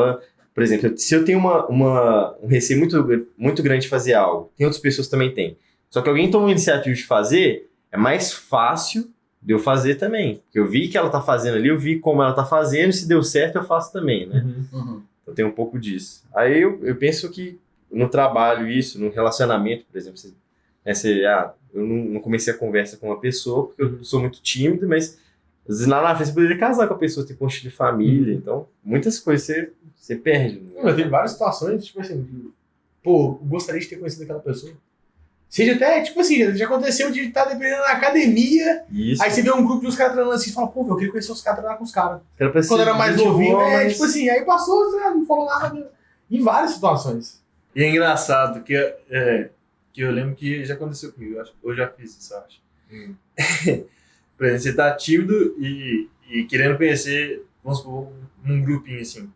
por exemplo, se eu tenho um receio muito grande de fazer algo, tem outras pessoas que também têm. Só que alguém toma uma iniciativa de fazer, é mais fácil de eu fazer também. Porque eu vi que ela tá fazendo ali, eu vi como ela tá fazendo, se deu certo eu faço também, né? Uhum. Então tem um pouco disso. Aí eu penso que no trabalho isso, no relacionamento, por exemplo, eu não comecei a conversa com uma pessoa porque eu sou muito tímido, mas às vezes lá na frente você poderia casar com a pessoa, ter construído família, então muitas coisas você perde. Né? Mas tem várias situações, tipo assim, gostaria de ter conhecido aquela pessoa. Seja até, tipo assim, já aconteceu de estar dependendo na academia, Isso. aí você vê um grupo de uns caras treinando assim e fala, eu queria conhecer os caras, treinar com os caras. Quando Quando era mais novinho, tipo assim, aí passou, não falou nada. Em várias situações. E é engraçado que eu lembro que já aconteceu comigo, eu já fiz isso, eu acho. Por exemplo, você tá tímido e querendo conhecer, vamos supor, um grupinho assim.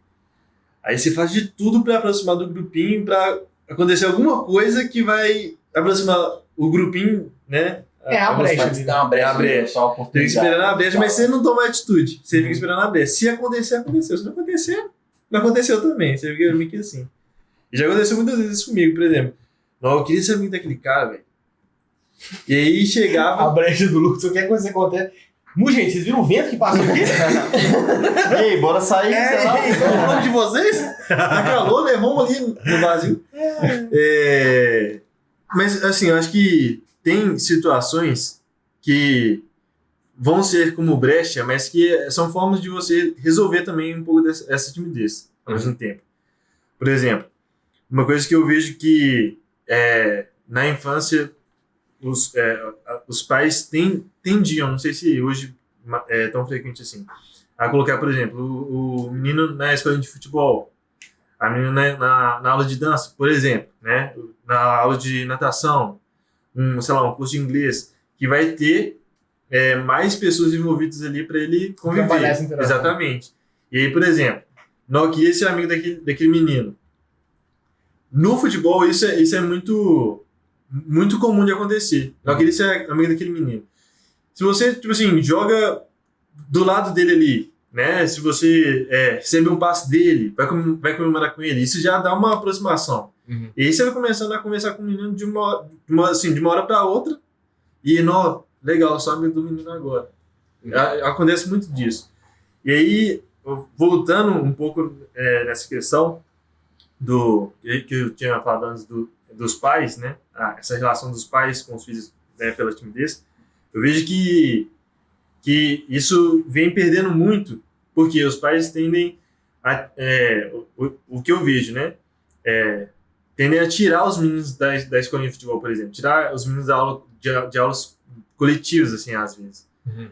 Aí você faz de tudo pra aproximar do grupinho, pra acontecer alguma coisa que vai aproximar o grupinho, né? A brecha. Tem uma brecha. É a brecha. Só Fica esperando a brecha, mas você não toma atitude. Você fica esperando a brecha. Se acontecer, aconteceu. Se não acontecer, não aconteceu também. Você fica meio que assim. E já aconteceu muitas vezes isso comigo, por exemplo. Não, eu queria ser amigo daquele cara, velho. E aí chegava... A brecha do Lucas, qualquer coisa que acontece. Gente, vocês viram o vento que passou aqui? Ei, bora sair, sei lá. O nome de vocês? Tá calor, né? Vamos ali no barzinho. Mas, assim, eu acho que tem situações que vão ser como brecha, mas que são formas de você resolver também um pouco dessa timidez ao mesmo tempo. Por exemplo, uma coisa que eu vejo que na infância os pais tendiam, não sei se hoje é tão frequente assim, a colocar, por exemplo, o menino na escola de futebol, a menina na aula de dança, por exemplo, né? Na aula de natação, um curso de inglês, que vai ter mais pessoas envolvidas ali para ele conviver. Trabalhar essa interação. Exatamente. E aí, por exemplo, não queria ser amigo daquele menino. No futebol, isso é muito, muito comum de acontecer. Não queria ser amigo daquele menino. Se você, tipo assim, joga do lado dele ali, né? Se você recebe um passe dele, vai comemorar com ele, isso já dá uma aproximação. Uhum. E aí você vai começando a conversar com o menino de uma hora para outra e, legal, sou amigo do menino agora. Acontece muito disso. E aí, voltando um pouco nessa questão que eu tinha falado antes dos pais, né? Essa relação dos pais com os filhos, né, pela timidez, eu vejo que isso vem perdendo muito, porque os pais tendem o que eu vejo, né? Tendem a tirar os meninos da escolinha de futebol, por exemplo, tirar os meninos de aulas coletivas, assim, às vezes. Uhum.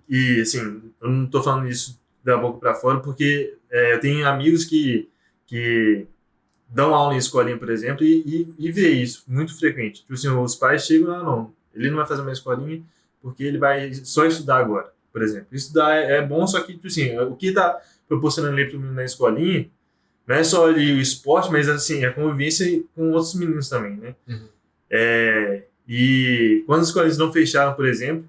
E, assim, eu não estou falando isso da boca para fora, porque eu tenho amigos que dão aula em escolinha, por exemplo, e vê isso, muito frequente. Tipo assim, os pais chegam, não, ele não vai fazer uma escolinha porque ele vai só estudar agora, por exemplo. Estudar é bom, só que, tipo assim, o que tá proporcionando ele na escolinha não é só ali o esporte, mas, assim, a convivência com outros meninos também, né? Uhum. E quando as escolinhas não fecharam, por exemplo,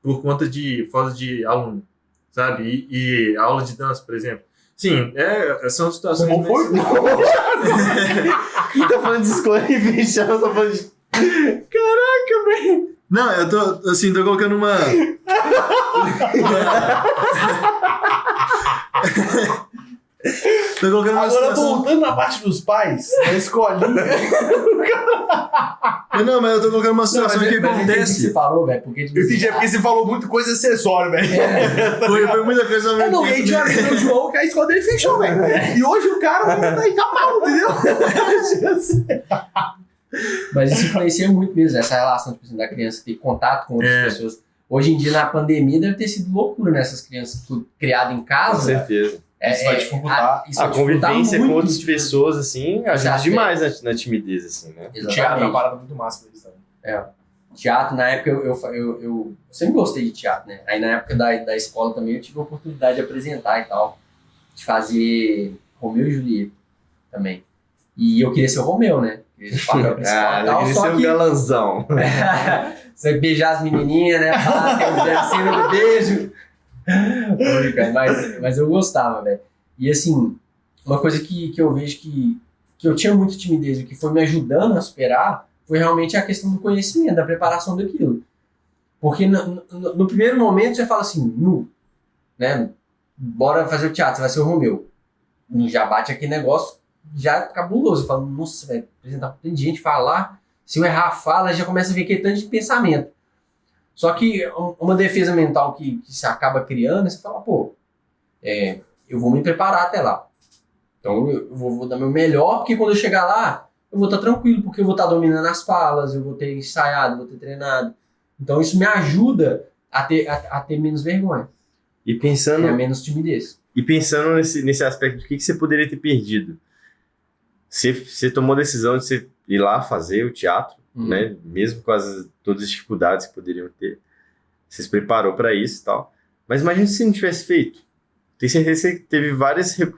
por conta de falta de aluno, sabe? E aula de dança, por exemplo. Sim, são situações... Como foi? Quem tá falando de escola e fechando, tá falando de... Caraca, velho. Não, eu tô, assim, tô colocando uma... tô colocando uma Agora, situação... voltando na parte dos pais, na escolinha. Não, mas eu tô colocando uma situação que Mas entendi o que acontece. você falou, velho. Porque, tipo, Eu entendi, é porque você falou muito coisa acessória, velho. Foi muita coisa ao mesmo Não, e aí tempo, tinha né? amigo do João que a escola dele fechou, velho. E hoje o cara tá mal, entendeu? Mas isso influencia muito mesmo, essa relação tipo assim, da criança ter contato com outras pessoas. Hoje em dia, na pandemia, deve ter sido loucura, né? Essas crianças tudo criadas em casa. Com certeza. Isso vai dificultar. Isso A vai dificultar convivência com muito, outras tipo, pessoas, assim, ajuda Exato. demais na timidez, assim, né? O teatro é uma Exatamente. parada muito massa pra eles também. Teatro, na época, eu sempre gostei de teatro, né? Aí, na época da escola também, eu tive a oportunidade de apresentar e tal. De fazer Romeu e Julieta também. E eu queria ser o Romeu, né? Queria ser o papel principal e tal. queria Só ser um que galanzão. você beijar as menininhas, né? Falar, tem a cena do beijo. Tô brincando, mas eu gostava, velho. E assim, uma coisa que eu vejo que eu tinha muita timidez e que foi me ajudando a superar foi realmente a questão do conhecimento, da preparação daquilo. Porque no primeiro momento você fala assim, né? Bora fazer o teatro, você vai ser o Romeu. Já bate aquele negócio, já cabuloso. Eu falo, nossa, vai apresentar pra tanta gente falar. Se eu errar a fala, já começa a vir aquele tanto de pensamento. Só que uma defesa mental que se acaba criando, é você fala, pô, eu vou me preparar até lá. Então eu vou dar meu melhor, porque quando eu chegar lá, eu vou estar tranquilo, porque eu vou estar dominando as falas, eu vou ter ensaiado, vou ter treinado. Então isso me ajuda a ter menos vergonha, E pensando, menos timidez. nesse aspecto, o que você poderia ter perdido? Você tomou a decisão de você ir lá fazer o teatro, né? Mesmo com todas as dificuldades que poderiam ter. Você se preparou para isso e tal. Mas imagina se você não tivesse feito. Tenho certeza que teve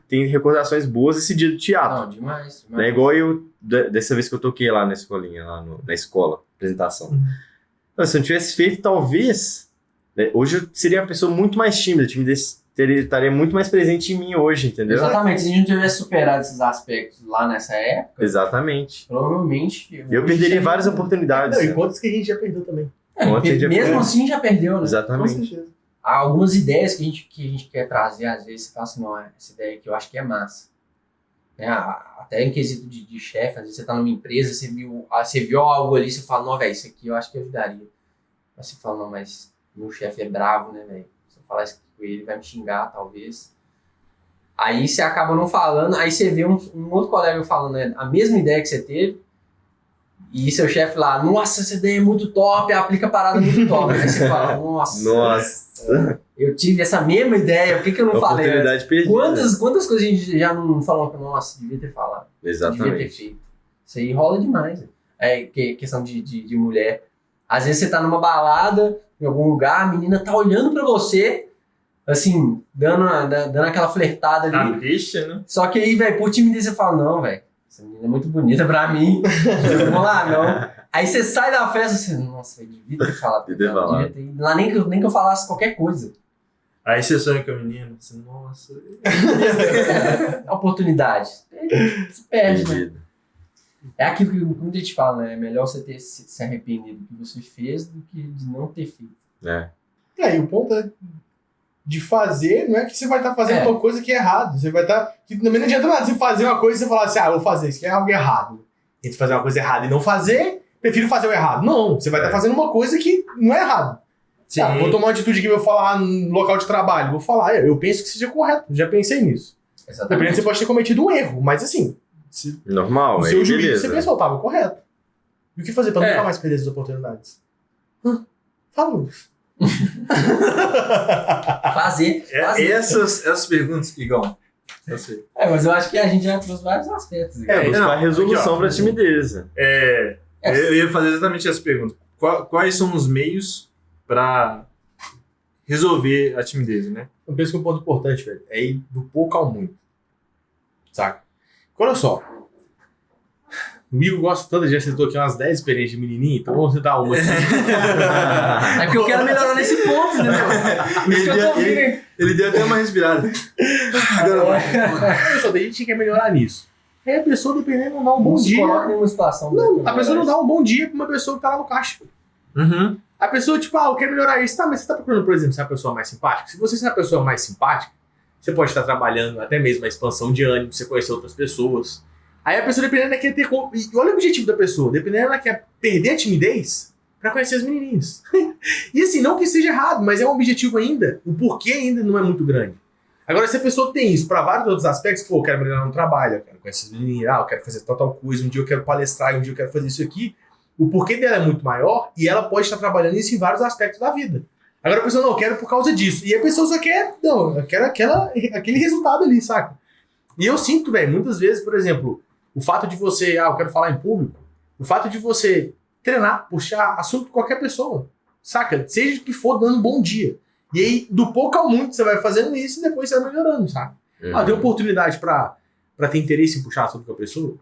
tem recordações boas desse dia do teatro. Não, demais. Né? Igual dessa vez que eu toquei lá na escolinha, na escola, apresentação. Então, se eu não tivesse feito, talvez, né, hoje eu seria uma pessoa muito mais tímida. A timidez estaria muito mais presente em mim hoje, entendeu? Exatamente. Se a gente não tivesse superado esses aspectos lá nessa época, Exatamente. provavelmente... Eu perderia várias oportunidades. Não, e né? quantos que a gente já perdeu também. Mesmo assim já perdeu, né? Exatamente. Com certeza. Há algumas ideias que a gente quer trazer, às vezes você fala assim, não, essa ideia aqui eu acho que é massa. Né? Até em quesito de chefe, às vezes você tá numa empresa, você viu algo ali, você fala, não, velho, isso aqui eu acho que ajudaria. Mas você fala, não, mas meu chefe é bravo, né, velho? Se eu falar isso aqui com ele, ele vai me xingar, talvez. Aí você acaba não falando, aí você vê um outro colega falando, né, a mesma ideia que você teve, e seu chefe lá, nossa, essa ideia é muito top, aplica a parada muito top. Aí você fala, nossa, eu tive essa mesma ideia, por que eu não falei? Oportunidade perdida. Quantas coisas a gente já não falou, nossa, devia ter falado, devia ter Exatamente. feito. Isso aí rola demais. Né? Questão de mulher. Às vezes você tá numa balada, em algum lugar, a menina tá olhando pra você, assim, dando aquela flertada ali. A bicha, né? Só que aí, velho, por timidez você fala, não, velho, essa menina é muito bonita pra mim. Vamos lá, não. Aí você sai da festa e você, nossa, eu devia ter falado. Devia ter falado. Devia ter. Lá nem que eu falasse qualquer coisa. Aí você sonha com a menina, assim, nossa... Oportunidade. Se perde, né? Perdido. É aquilo que muita gente fala, né? É melhor você ter se arrependido do que você fez do que de não ter feito. E o ponto é de fazer, não é que você vai estar fazendo uma coisa que é errado. Você vai estar... Que também não adianta nada você fazer uma coisa e você falar assim, eu vou fazer, isso que é algo errado. Entre fazer uma coisa errada e não fazer, prefiro fazer o errado. Não, você vai estar fazendo uma coisa que não é errado. Sim. Vou tomar uma atitude que eu vou falar no local de trabalho. Vou falar, eu penso que seja correto. Já pensei nisso. Dependendo, você pode ter cometido um erro, mas assim, Normal, o aí seu juízo beleza. você pensou, tava correto. E o que fazer pra nunca mais perder essas oportunidades? Fala, Lucas. Fazer. Essas perguntas, Igão, Eu sei. Mas eu acho que a gente já trouxe vários aspectos. É, buscar não, resolução aqui, ó. pra timidez. Eu ia fazer exatamente essa pergunta. Quais são os meios para resolver a timidez, né? Eu penso que um ponto importante, velho, é ir do pouco ao muito. Saca? Olha só. O Igor gosta tanto, já citou aqui umas 10 experiências de menininha, então vamos citar uma aqui. É porque eu quero melhorar nesse ponto, né, meu? Por isso que eu tô ouvindo. Ele deu até uma respirada. Agora vai. Olha só, tem gente que quer melhorar nisso. Aí a pessoa, dependendo, não dá um bom Não se dia. coloca em uma situação. Não, a pessoa não dá um bom dia pra uma pessoa que tá lá no caixa. Uhum. A pessoa, tipo, eu quero melhorar isso. Tá, mas você tá procurando, por exemplo, ser uma pessoa mais simpática? Se você ser uma pessoa mais simpática, você pode estar trabalhando até mesmo a expansão de ânimo, você conhecer outras pessoas. Aí a pessoa, dependendo, ela quer ter... E olha o objetivo da pessoa. Dependendo, ela quer perder a timidez pra conhecer as menininhas. E assim, não que seja errado, mas é um objetivo ainda. O porquê ainda não é muito grande. Agora, se a pessoa tem isso pra vários outros aspectos, pô, eu quero melhorar no trabalho, eu quero conhecer as menininhas, eu quero fazer tal coisa, um dia eu quero palestrar, um dia eu quero fazer isso aqui. O porquê dela é muito maior e ela pode estar trabalhando isso em vários aspectos da vida. Agora a pessoa, não, eu quero por causa disso. E a pessoa só quer, não, eu quero aquele resultado ali, saca? E eu sinto, velho, muitas vezes, por exemplo, o fato de você, eu quero falar em público, o fato de você treinar, puxar assunto com qualquer pessoa, saca? Seja o que for, dando um bom dia. E aí, do pouco ao muito, você vai fazendo isso e depois você vai melhorando, saca? Deu oportunidade pra ter interesse em puxar assunto com a pessoa.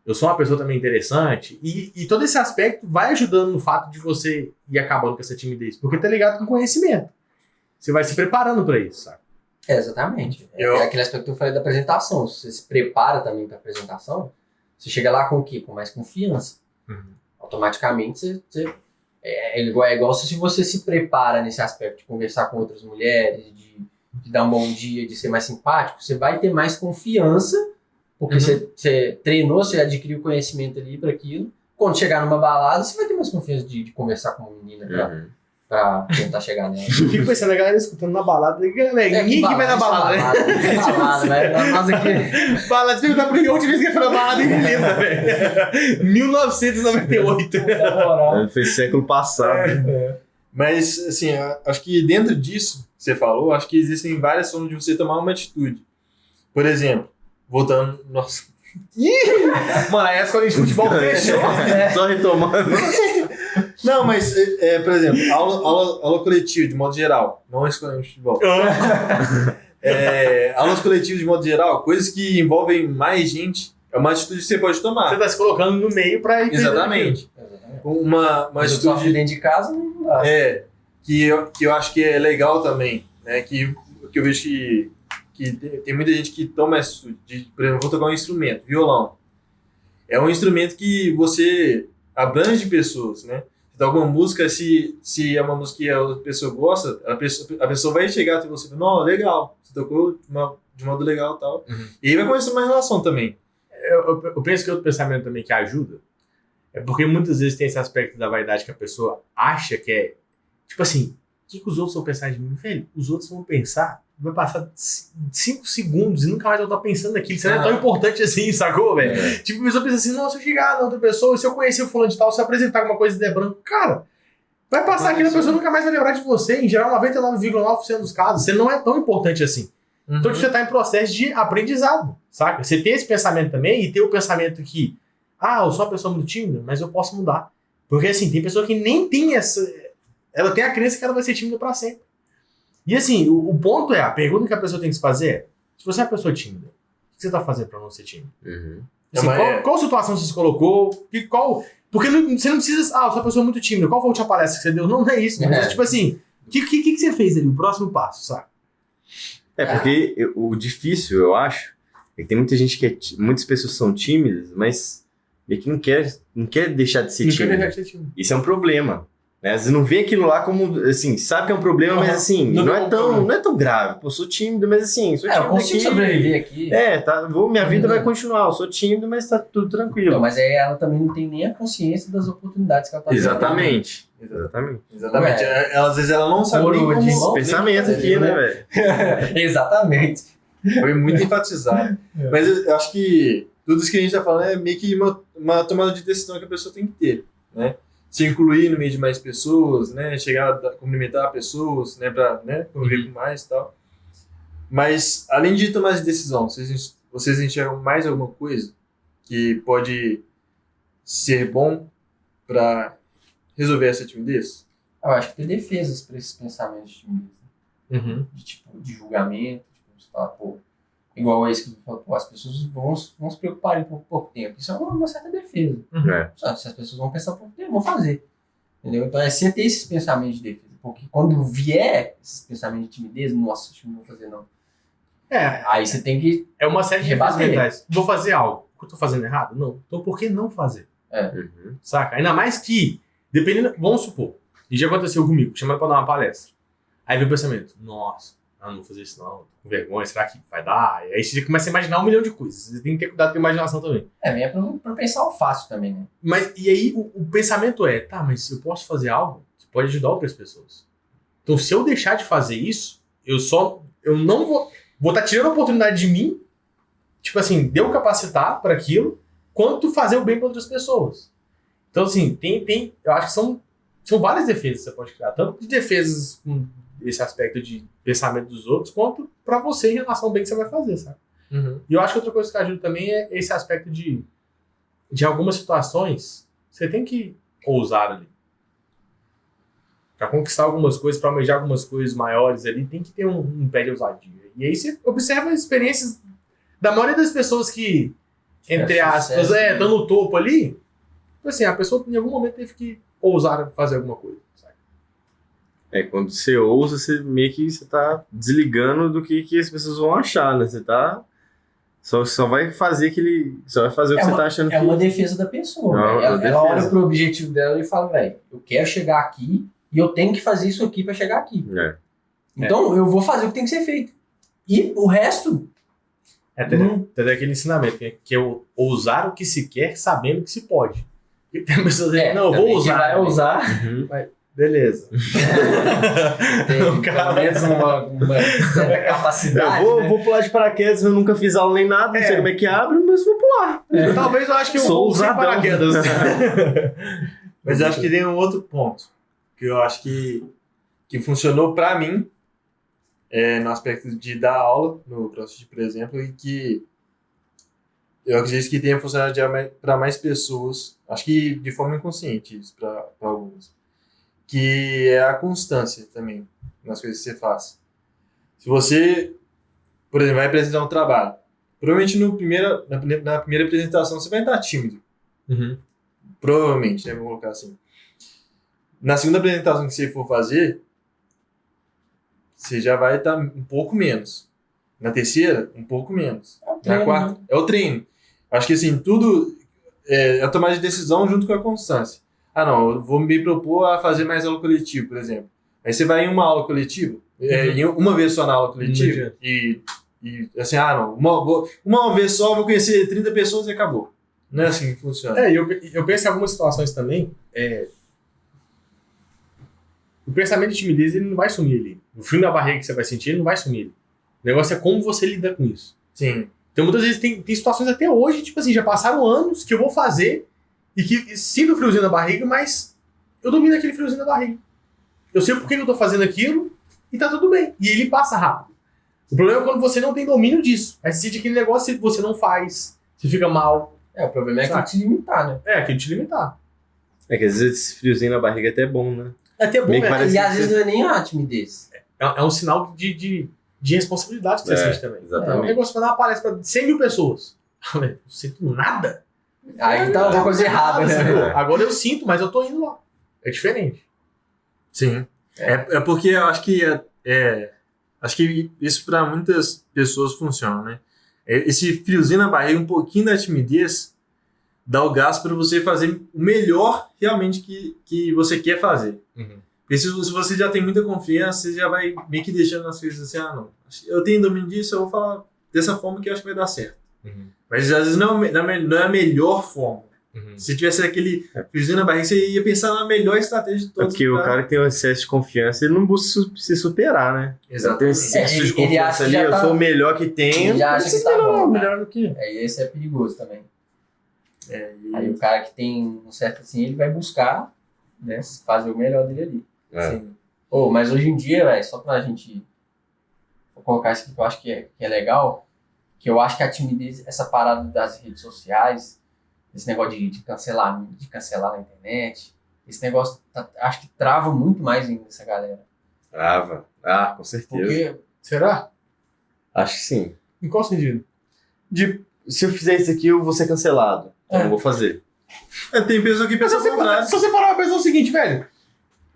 Eu sou uma pessoa também interessante. E todo esse aspecto vai ajudando no fato de você ir acabando com essa timidez. Porque tá ligado com conhecimento. Você vai se preparando pra isso, sabe? Exatamente. É aquele aspecto que eu falei da apresentação. Se você se prepara também pra apresentação, você chega lá com o quê? Com mais confiança. Automaticamente você é igual se você se prepara nesse aspecto de conversar com outras mulheres, de dar um bom dia, de ser mais simpático, você vai ter mais confiança. Porque você treinou, você adquiriu conhecimento ali para aquilo. Quando chegar numa balada, você vai ter mais confiança de conversar com uma menina pra tentar chegar nela. Fico pensando, a galera escutando na balada. Ninguém que vai na balada. Balada, velho. Nós aqui. Balada, você perguntar por que a última vez que foi na balada, ninguém lembra, velho. 1998. Foi século passado. Mas, assim, acho que dentro disso que você falou, acho que existem várias formas de você tomar uma atitude. Por exemplo, voltando... Nossa. Mano, aí a escola de futebol fechou. Só retomando. Não, mas, por exemplo, aula coletiva, de modo geral. Não a escola de futebol. Aulas coletivas, de modo geral, coisas que envolvem mais gente, é uma atitude que você pode tomar. Você tá se colocando no meio pra ir. Exatamente. Uma atitude... dentro de casa, não dá. Que eu acho que é legal também, né? Que eu vejo que tem muita gente que toma essa atitude. Por exemplo, vou tocar um instrumento, violão. É um instrumento que você abrange pessoas, né? Se toca uma música, se é uma música que a pessoa gosta, a pessoa vai chegar até você e falar, não, legal, você tocou de modo legal e tal. E aí vai começar uma relação também. Eu penso que outro pensamento também que ajuda é porque muitas vezes tem esse aspecto da vaidade que a pessoa acha que é, tipo assim, o que os outros vão pensar de mim? Velho, os outros vão pensar, vai passar 5 segundos e nunca mais vão estar pensando naquilo. Isso não é tão importante assim, sacou, velho? Tipo, a pessoa pensa assim, não, se eu chegar na outra pessoa, se eu conhecer o fulano de tal, se eu apresentar alguma coisa de branco, cara, vai passar aquilo, a pessoa nunca mais vai lembrar de você. Em geral, 99,9% dos casos, você não é tão importante assim. Então, você tá em processo de aprendizado, saca? Você tem esse pensamento também e tem o pensamento que, eu sou uma pessoa muito tímida, mas eu posso mudar. Porque, assim, tem pessoa que nem tem essa... Ela tem a crença que ela vai ser tímida pra sempre. E, assim, o ponto é, a pergunta que a pessoa tem que se fazer é, se você é uma pessoa tímida, o que você tá fazendo pra não ser tímida? Assim, qual situação você se colocou? Porque você não precisa... eu sou uma pessoa muito tímida. Qual foi a última palestra que você deu? Não é isso. Mas é tipo assim, o que você fez ali? O próximo passo, sabe? Porque o difícil, eu acho, é que tem muita gente muitas pessoas são tímidas, mas meio que não quer deixar de ser tímido. Isso é um problema. Né? Às vezes não vê aquilo lá como, assim, sabe que é um problema, mas assim, não é tão grave. Pô, eu sou tímido, mas assim, sou tímido eu consigo sobreviver aqui. Minha vida vai continuar, eu sou tímido, mas tá tudo tranquilo. Então, mas aí ela também não tem nem a consciência das oportunidades que ela tá Exatamente. Às vezes ela não sabe nem como... Pensamento aqui, né, velho? Exatamente. Foi muito enfatizado. Mas eu acho que tudo isso que a gente tá falando é meio que uma tomada de decisão que a pessoa tem que ter, né? Se incluir no meio de mais pessoas, né? Chegar a cumprimentar pessoas, né? Pra conviver com mais e tal. Mas, além de tomar de decisão, vocês enxergam mais alguma coisa que pode ser bom para resolver essa timidez? Eu acho que tem defesas para esses pensamentos de timidez, né? Uhum. de julgamento, você fala, pô, igual esse que você falou, pô, as pessoas vão se preocuparem por pouco tempo. Isso é uma certa defesa. Se as pessoas vão pensar por pouco tempo, vão fazer. Entendeu? Então é sempre ter esses pensamentos de defesa. Porque quando vier esses pensamentos de timidez, nossa, acho que não vou fazer não. Aí você tem que É uma série de rebater. defesas mentais. Vou fazer algo. Eu tô fazendo errado? Não. Então por que não fazer? Saca? Ainda mais que, dependendo, vamos supor, e já aconteceu comigo, chamaram pra dar uma palestra. Aí vem o pensamento, nossa, não vou fazer isso não, tô com vergonha, será que vai dar? E aí você começa a imaginar 1 milhão de coisas. Você tem que ter cuidado com a imaginação também. vem pra pensar o fácil também, né? Mas, e aí o pensamento é, tá, mas eu posso fazer algo que pode ajudar outras pessoas. Então se eu deixar de fazer isso, eu não vou estar tirando a oportunidade de mim, tipo assim, de eu capacitar para aquilo, quanto fazer o bem para outras pessoas. Então assim, eu acho que são várias defesas que você pode criar, tanto de defesas com esse aspecto de pensamento dos outros, quanto para você em relação ao bem que você vai fazer, sabe? E eu acho que outra coisa que ajuda também é esse aspecto de algumas situações, você tem que ousar ali. Para conquistar algumas coisas, para almejar algumas coisas maiores ali, tem que ter um pé de ousadia. E aí você observa as experiências da maioria das pessoas que, entre aspas, estão no topo ali. Tipo assim, a pessoa em algum momento teve que ousar fazer alguma coisa. Sabe? Quando você ousa, você meio que você tá desligando do que as pessoas vão achar, né? Você tá... Só vai fazer o que você tá achando que... É uma defesa da pessoa. Não, ela olha pro objetivo dela e fala, velho, eu quero chegar aqui e eu tenho que fazer isso aqui pra chegar aqui. Então, eu vou fazer o que tem que ser feito. E o resto... Tem aquele ensinamento, que é o ousar o que se quer, sabendo o que se pode. E tem pessoas dizendo, não, eu vou usar. Vai usar. Beleza. Tem pelo menos uma certa capacidade. Eu vou pular de paraquedas, eu nunca fiz aula nem nada, não sei como é que abre, mas vou pular. Talvez eu acho que eu Sou vou sem ousadão. paraquedas. Mas eu acho que tem um outro ponto que eu acho que funcionou para mim no aspecto de dar aula no CrossFit, por exemplo, e que eu acredito que tenha funcionado para mais pessoas, acho que de forma inconsciente isso para algumas, que é a constância também nas coisas que você faz. Se você, por exemplo, vai apresentar um trabalho, provavelmente na primeira apresentação você vai estar tímido. Provavelmente, né? Vamos colocar assim. Na segunda apresentação que você for fazer, você já vai estar um pouco menos. Na terceira, um pouco menos. Na quarta, é o treino. Acho que assim, tudo é a tomada de decisão junto com a constância. Não, eu vou me propor a fazer mais aula coletiva, por exemplo. Aí você vai em uma aula coletiva, em uma vez só na aula coletiva, e assim, não, uma vez só eu vou conhecer 30 pessoas e acabou. Não é assim que funciona. Eu penso em algumas situações também, o pensamento de timidez ele não vai sumir ali. O frio na barriga que você vai sentir, ele não vai sumir ali. O negócio é como você lida com isso. Sim. Então muitas vezes tem situações até hoje, tipo assim, já passaram anos que eu vou fazer e que sinto friozinho na barriga, mas eu domino aquele friozinho na barriga. Eu sei por que eu tô fazendo aquilo e tá tudo bem. E ele passa rápido. O problema é quando você não tem domínio disso. Aí você sente aquele negócio que você não faz, você fica mal. O problema é que te limitar, né? Aquilo te limitar. Que às vezes esse friozinho na barriga é até bom, né? É até bom, Meio que parece E às vezes não é nem a timidez. É um sinal de responsabilidade que você sente também. Exatamente. É um negócio pra dar uma palestra pra 100 mil pessoas. Eu não sinto nada. Aí tá uma coisa errada, né? Agora eu sinto, mas eu tô indo lá. É diferente. Sim. É porque eu acho que acho que isso para muitas pessoas funciona, né? Esse friozinho na barriga, um pouquinho da timidez, dá o gás para você fazer o melhor realmente que você quer fazer. Porque se você já tem muita confiança, você já vai meio que deixando as coisas assim, não, eu tenho domínio disso, eu vou falar dessa forma que eu acho que vai dar certo. Mas às vezes não é a melhor forma. Se tivesse aquele friozinho na barriga, você ia pensar na melhor estratégia de todas. Porque o cara que tem um excesso de confiança, ele não busca se superar, né? Exatamente. Tem excesso de confiança ali, eu sou o melhor que tenho. Ele já acha que tá bom, melhor do que. E esse é perigoso também. Aí o cara que tem um certo assim, ele vai buscar, né, fazer o melhor dele ali. Sim. Mas hoje em dia, véio, só pra gente vou colocar isso aqui que eu acho que é legal, que eu acho que a timidez, essa parada das redes sociais, esse negócio de cancelar na internet, esse negócio, acho que trava muito mais ainda essa galera. Trava. Ah, com certeza. Porque, Será? Acho que sim. Em qual sentido? Se eu fizer isso aqui, eu vou ser cancelado. Então eu não vou fazer. Tem pessoa que pensa Se ao contrário. você parar pra pensar o seguinte, velho.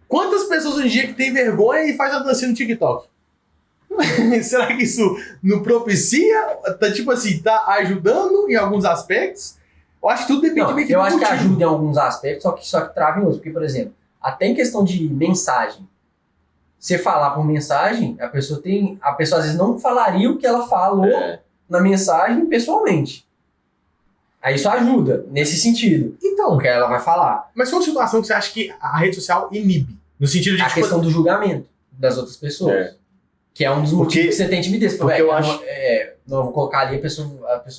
Quantas pessoas hoje em dia que tem vergonha e faz a dancinha no TikTok? Será que isso não propicia? Tá, tipo assim, tá ajudando em alguns aspectos? Eu acho que tudo depende não, meio que eu do acho que motivo. ajuda em alguns aspectos, só que trava em outros. Porque, por exemplo, até em questão de mensagem, você falar por mensagem, a pessoa às vezes não falaria o que ela falou na mensagem pessoalmente. Aí isso ajuda, nesse sentido. Então, Porque ela vai falar. mas qual a situação que você acha que a rede social inibe? No sentido de, A tipo, questão do julgamento das outras pessoas. É. Que é um dos Porque- motivos que você tem timidez. porque eu acho- Não, eu vou colocar ali, a pessoa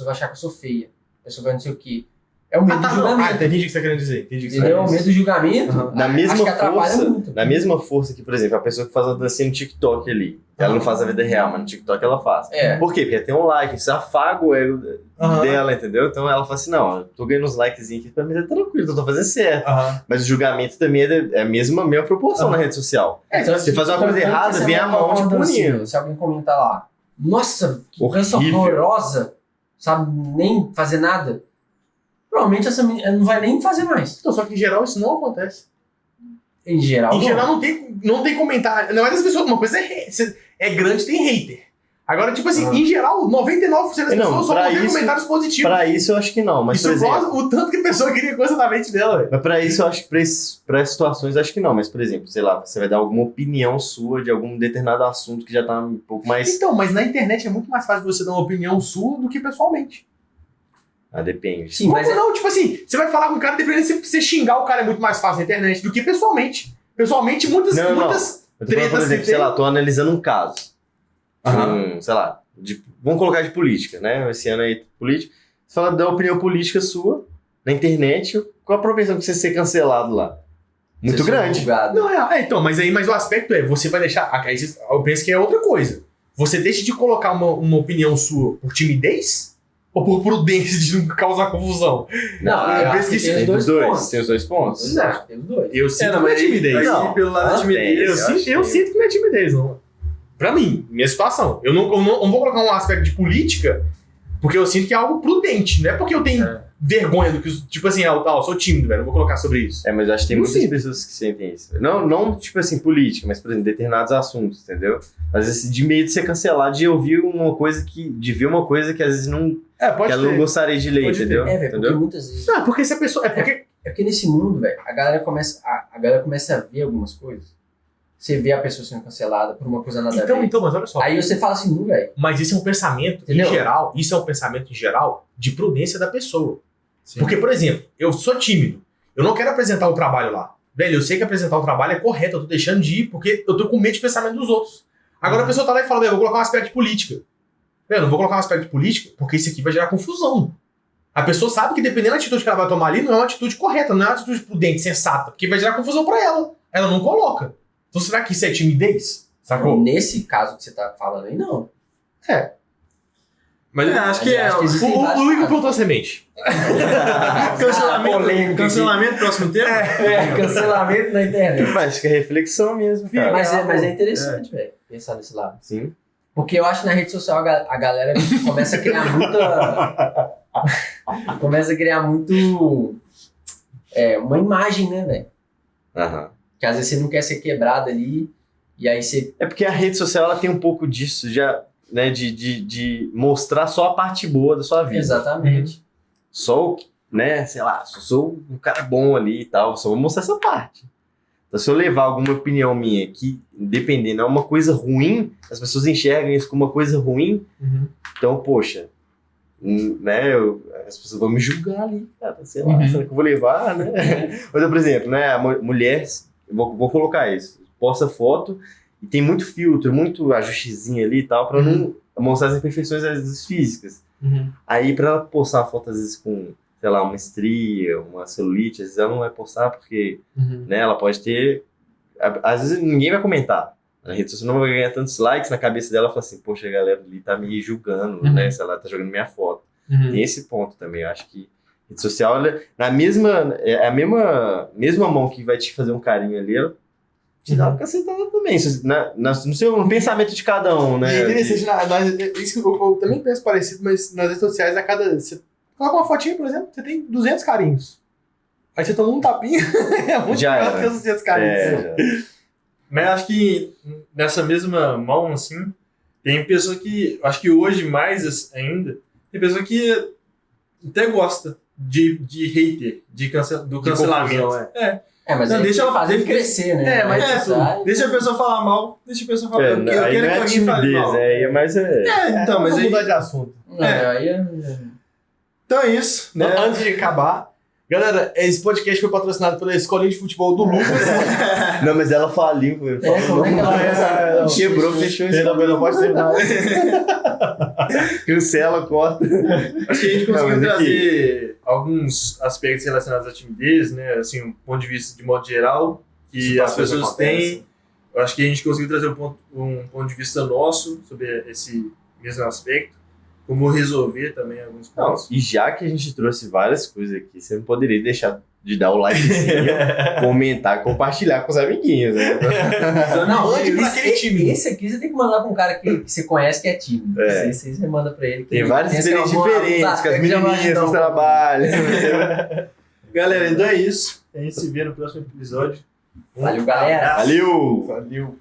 vai achar que eu sou feia. A pessoa vai não sei o quê. É o medo do julgamento. entendi o que você tá querendo dizer. Entendi o que você tá Entendeu? O querendo medo dizer. do julgamento, Aham. Na mesma acho que atrapalha força, muito. na mesma força que, por exemplo, a pessoa que faz a dancinha no TikTok ali, ela não faz na vida real, mas no TikTok ela faz. É. Por quê? Porque tem um like, isso afaga o ego Aham. dela, entendeu? Então ela fala assim, não, eu tô ganhando uns likezinhos aqui, pra mim tá tranquilo, eu tô fazendo certo. Aham. Mas o julgamento também é a mesma proporção na rede social. Então, Você faz uma coisa então, errada, você vem vai a mão colocar te uma dancinha, punindo. Se alguém comentar lá, nossa, que dança Horrível. horrorosa, sabe, nem fazer nada, provavelmente essa menina não vai nem fazer mais. Então, só que em geral isso não acontece. Em geral, Em não. geral não tem comentário. Na maioria das pessoas, uma coisa é grande, tem hater. Agora, tipo assim, em geral, 99% das Não, pessoas só pra vão ter isso- comentários positivos. Pra isso eu acho que não, mas Isso por exemplo... mostra o tanto que a pessoa queria coisa na mente dela, velho. Mas pra isso eu acho que pra essas situações acho que não. Mas, por exemplo, sei lá, você vai dar alguma opinião sua de algum determinado assunto que já tá um pouco mais... Então, mas na internet é muito mais fácil você dar uma opinião sua do que pessoalmente. Ah, depende. Sim, mas Como não? Tipo assim, você vai falar com o cara, dependendo se você xingar o cara é muito mais fácil na internet do que pessoalmente. Pessoalmente, muitas Não. muitas Eu tô falando, por tretas exemplo, que sei tem. lá, tô analisando um caso. Aham. Sei lá, vamos colocar de política, né? Esse ano aí, política. Você fala da opinião política sua na internet, qual a propensão de você ser cancelado lá? Muito você ser grande. julgado. Não, então, mas o aspecto é, você vai deixar. Aí eu penso que é outra coisa. Você deixa de colocar uma opinião sua por timidez ou por prudência de não causar confusão? Não, eu eu penso acho que que tem Tem os dois pontos. Tem os dois pontos. Eu acho que tem os dois. Eu sinto que não, não é mas timidez. Não. pelo lado da Ah, timidez. Eu sinto que não é timidez, não. Pra mim, minha situação. Eu não vou colocar um aspecto de política porque eu sinto que é algo prudente. Não é porque eu tenho vergonha do que... Tipo assim, eu sou tímido, velho. Não vou colocar sobre isso. É, mas eu acho que tem Não muitas sinto. pessoas que sentem isso. Não, tipo assim, política, mas, por exemplo, determinados assuntos, entendeu? Às vezes, de medo de ser cancelado, de ouvir uma coisa de ver uma coisa que às vezes não, Pode que ela não gostaria de ler, Pode ter. entendeu? É, velho, porque Entendeu? muitas vezes... Não, porque se a pessoa... É porque nesse mundo, velho, a galera começa a ver algumas coisas. Você vê a pessoa sendo cancelada por uma coisa nada a ver. Então, mas olha só. Aí você fala assim, velho, Mas isso é um pensamento, Entendeu? em geral, de prudência da pessoa. Sim. Porque, por exemplo, eu sou tímido. Eu não quero apresentar o trabalho lá. Velho, eu sei que apresentar o trabalho é correto, eu tô deixando de ir porque eu tô com medo de pensamento dos outros. Agora a pessoa tá lá e fala, velho, eu vou colocar um aspecto de política. Velho, eu não vou colocar um aspecto de política porque isso aqui vai gerar confusão. A pessoa sabe que dependendo da atitude que ela vai tomar ali, não é uma atitude correta, não é uma atitude prudente, sensata, porque vai gerar confusão pra ela. Ela não coloca. Então será que isso é timidez? Sacou? nesse caso que você tá falando aí, não. Mas eu acho que é. Acho que existem vários O Igor casos. plantou a semente. Cancelamento. Cancelamento, próximo tema? Cancelamento na internet. Mas acho que é reflexão mesmo, cara. Mas é interessante, velho, pensar desse lado. Sim. Porque eu acho que na rede social a galera começa a criar muita... começa a criar muito... uma imagem, né, velho? Aham. Que às vezes você não quer ser quebrado ali, e aí você... É porque a rede social ela tem um pouco disso, já, né, de mostrar só a parte boa da sua vida. Exatamente. Só o, né, sei lá, sou um cara bom ali e tal, só vou mostrar essa parte. Então, se eu levar alguma opinião minha que, dependendo, é uma coisa ruim, as pessoas enxergam isso como uma coisa ruim, então, poxa, né, as pessoas vão me julgar ali, cara, sei lá, será que eu vou levar, né? Mas, por exemplo, né, a mulher, vou colocar isso, posta foto e tem muito filtro, muito ajustezinho ali e tal, pra não mostrar as imperfeições, às vezes, físicas. Aí, pra ela postar uma foto, às vezes, com, sei lá, uma estria, uma celulite, às vezes ela não vai postar porque, né, ela pode ter... Às vezes ninguém vai comentar, Na rede social não vai ganhar tantos likes, na cabeça dela fala assim, poxa, a galera ali tá me julgando, Uhum. né? Sei lá, tá jogando minha foto. Uhum. Tem esse ponto também, eu acho que rede social, ela, é a mesma mão que vai te fazer um carinho ali, ela te dá uma cacetada também, no pensamento de cada um, né? E é interessante, isso que eu também penso parecido, mas nas redes sociais, você coloca uma fotinha, por exemplo, você tem 200 carinhos. Aí você toma um tapinha, é muito Já pior era. que os 200 carinhos. Já. Mas acho que nessa mesma mão, assim, tem pessoa que, acho que hoje mais ainda, tem pessoa que até gosta de hater, do cancelamento. confusão, Mas Não, aí deixa tem que ela fazer fazer crescer, né? mas Deixa a pessoa falar mal, deixa a pessoa falar. Eu Aí quero que não é alguém fale mal. timidez, mas Então, mas vamos aí. mudar de assunto. Então é isso, né? Antes de acabar, galera, esse podcast foi patrocinado pela Escolinha de Futebol do Lucas. Não, mas ela faliu, velho. Como é que ela Quebrou, fechou isso. Perdão, pode terminar. Cancela, corta. Acho que a gente Não, conseguiu mas aqui- trazer alguns aspectos relacionados à timidez, né? Assim, um ponto de vista de modo geral, que as Situações pessoas acontecem. têm. Eu acho que a gente conseguiu trazer um ponto de vista nosso sobre esse mesmo aspecto, como resolver também alguns Não, pontos. e já que a gente trouxe várias coisas aqui, você não poderia deixar de dar o likezinho, comentar, compartilhar com os amiguinhos, né? Não, Mande pra aquele time. esse aqui você tem que mandar pra um cara que você conhece que é tímido. É. Esse aí você manda pra ele. Tem várias Pensa que é experiências alguns diferentes, com as aspectos já vai menininhas ajudar no um trabalho. Galera, então é isso. A gente se vê no próximo episódio. Valeu, galera. Valeu! Valeu.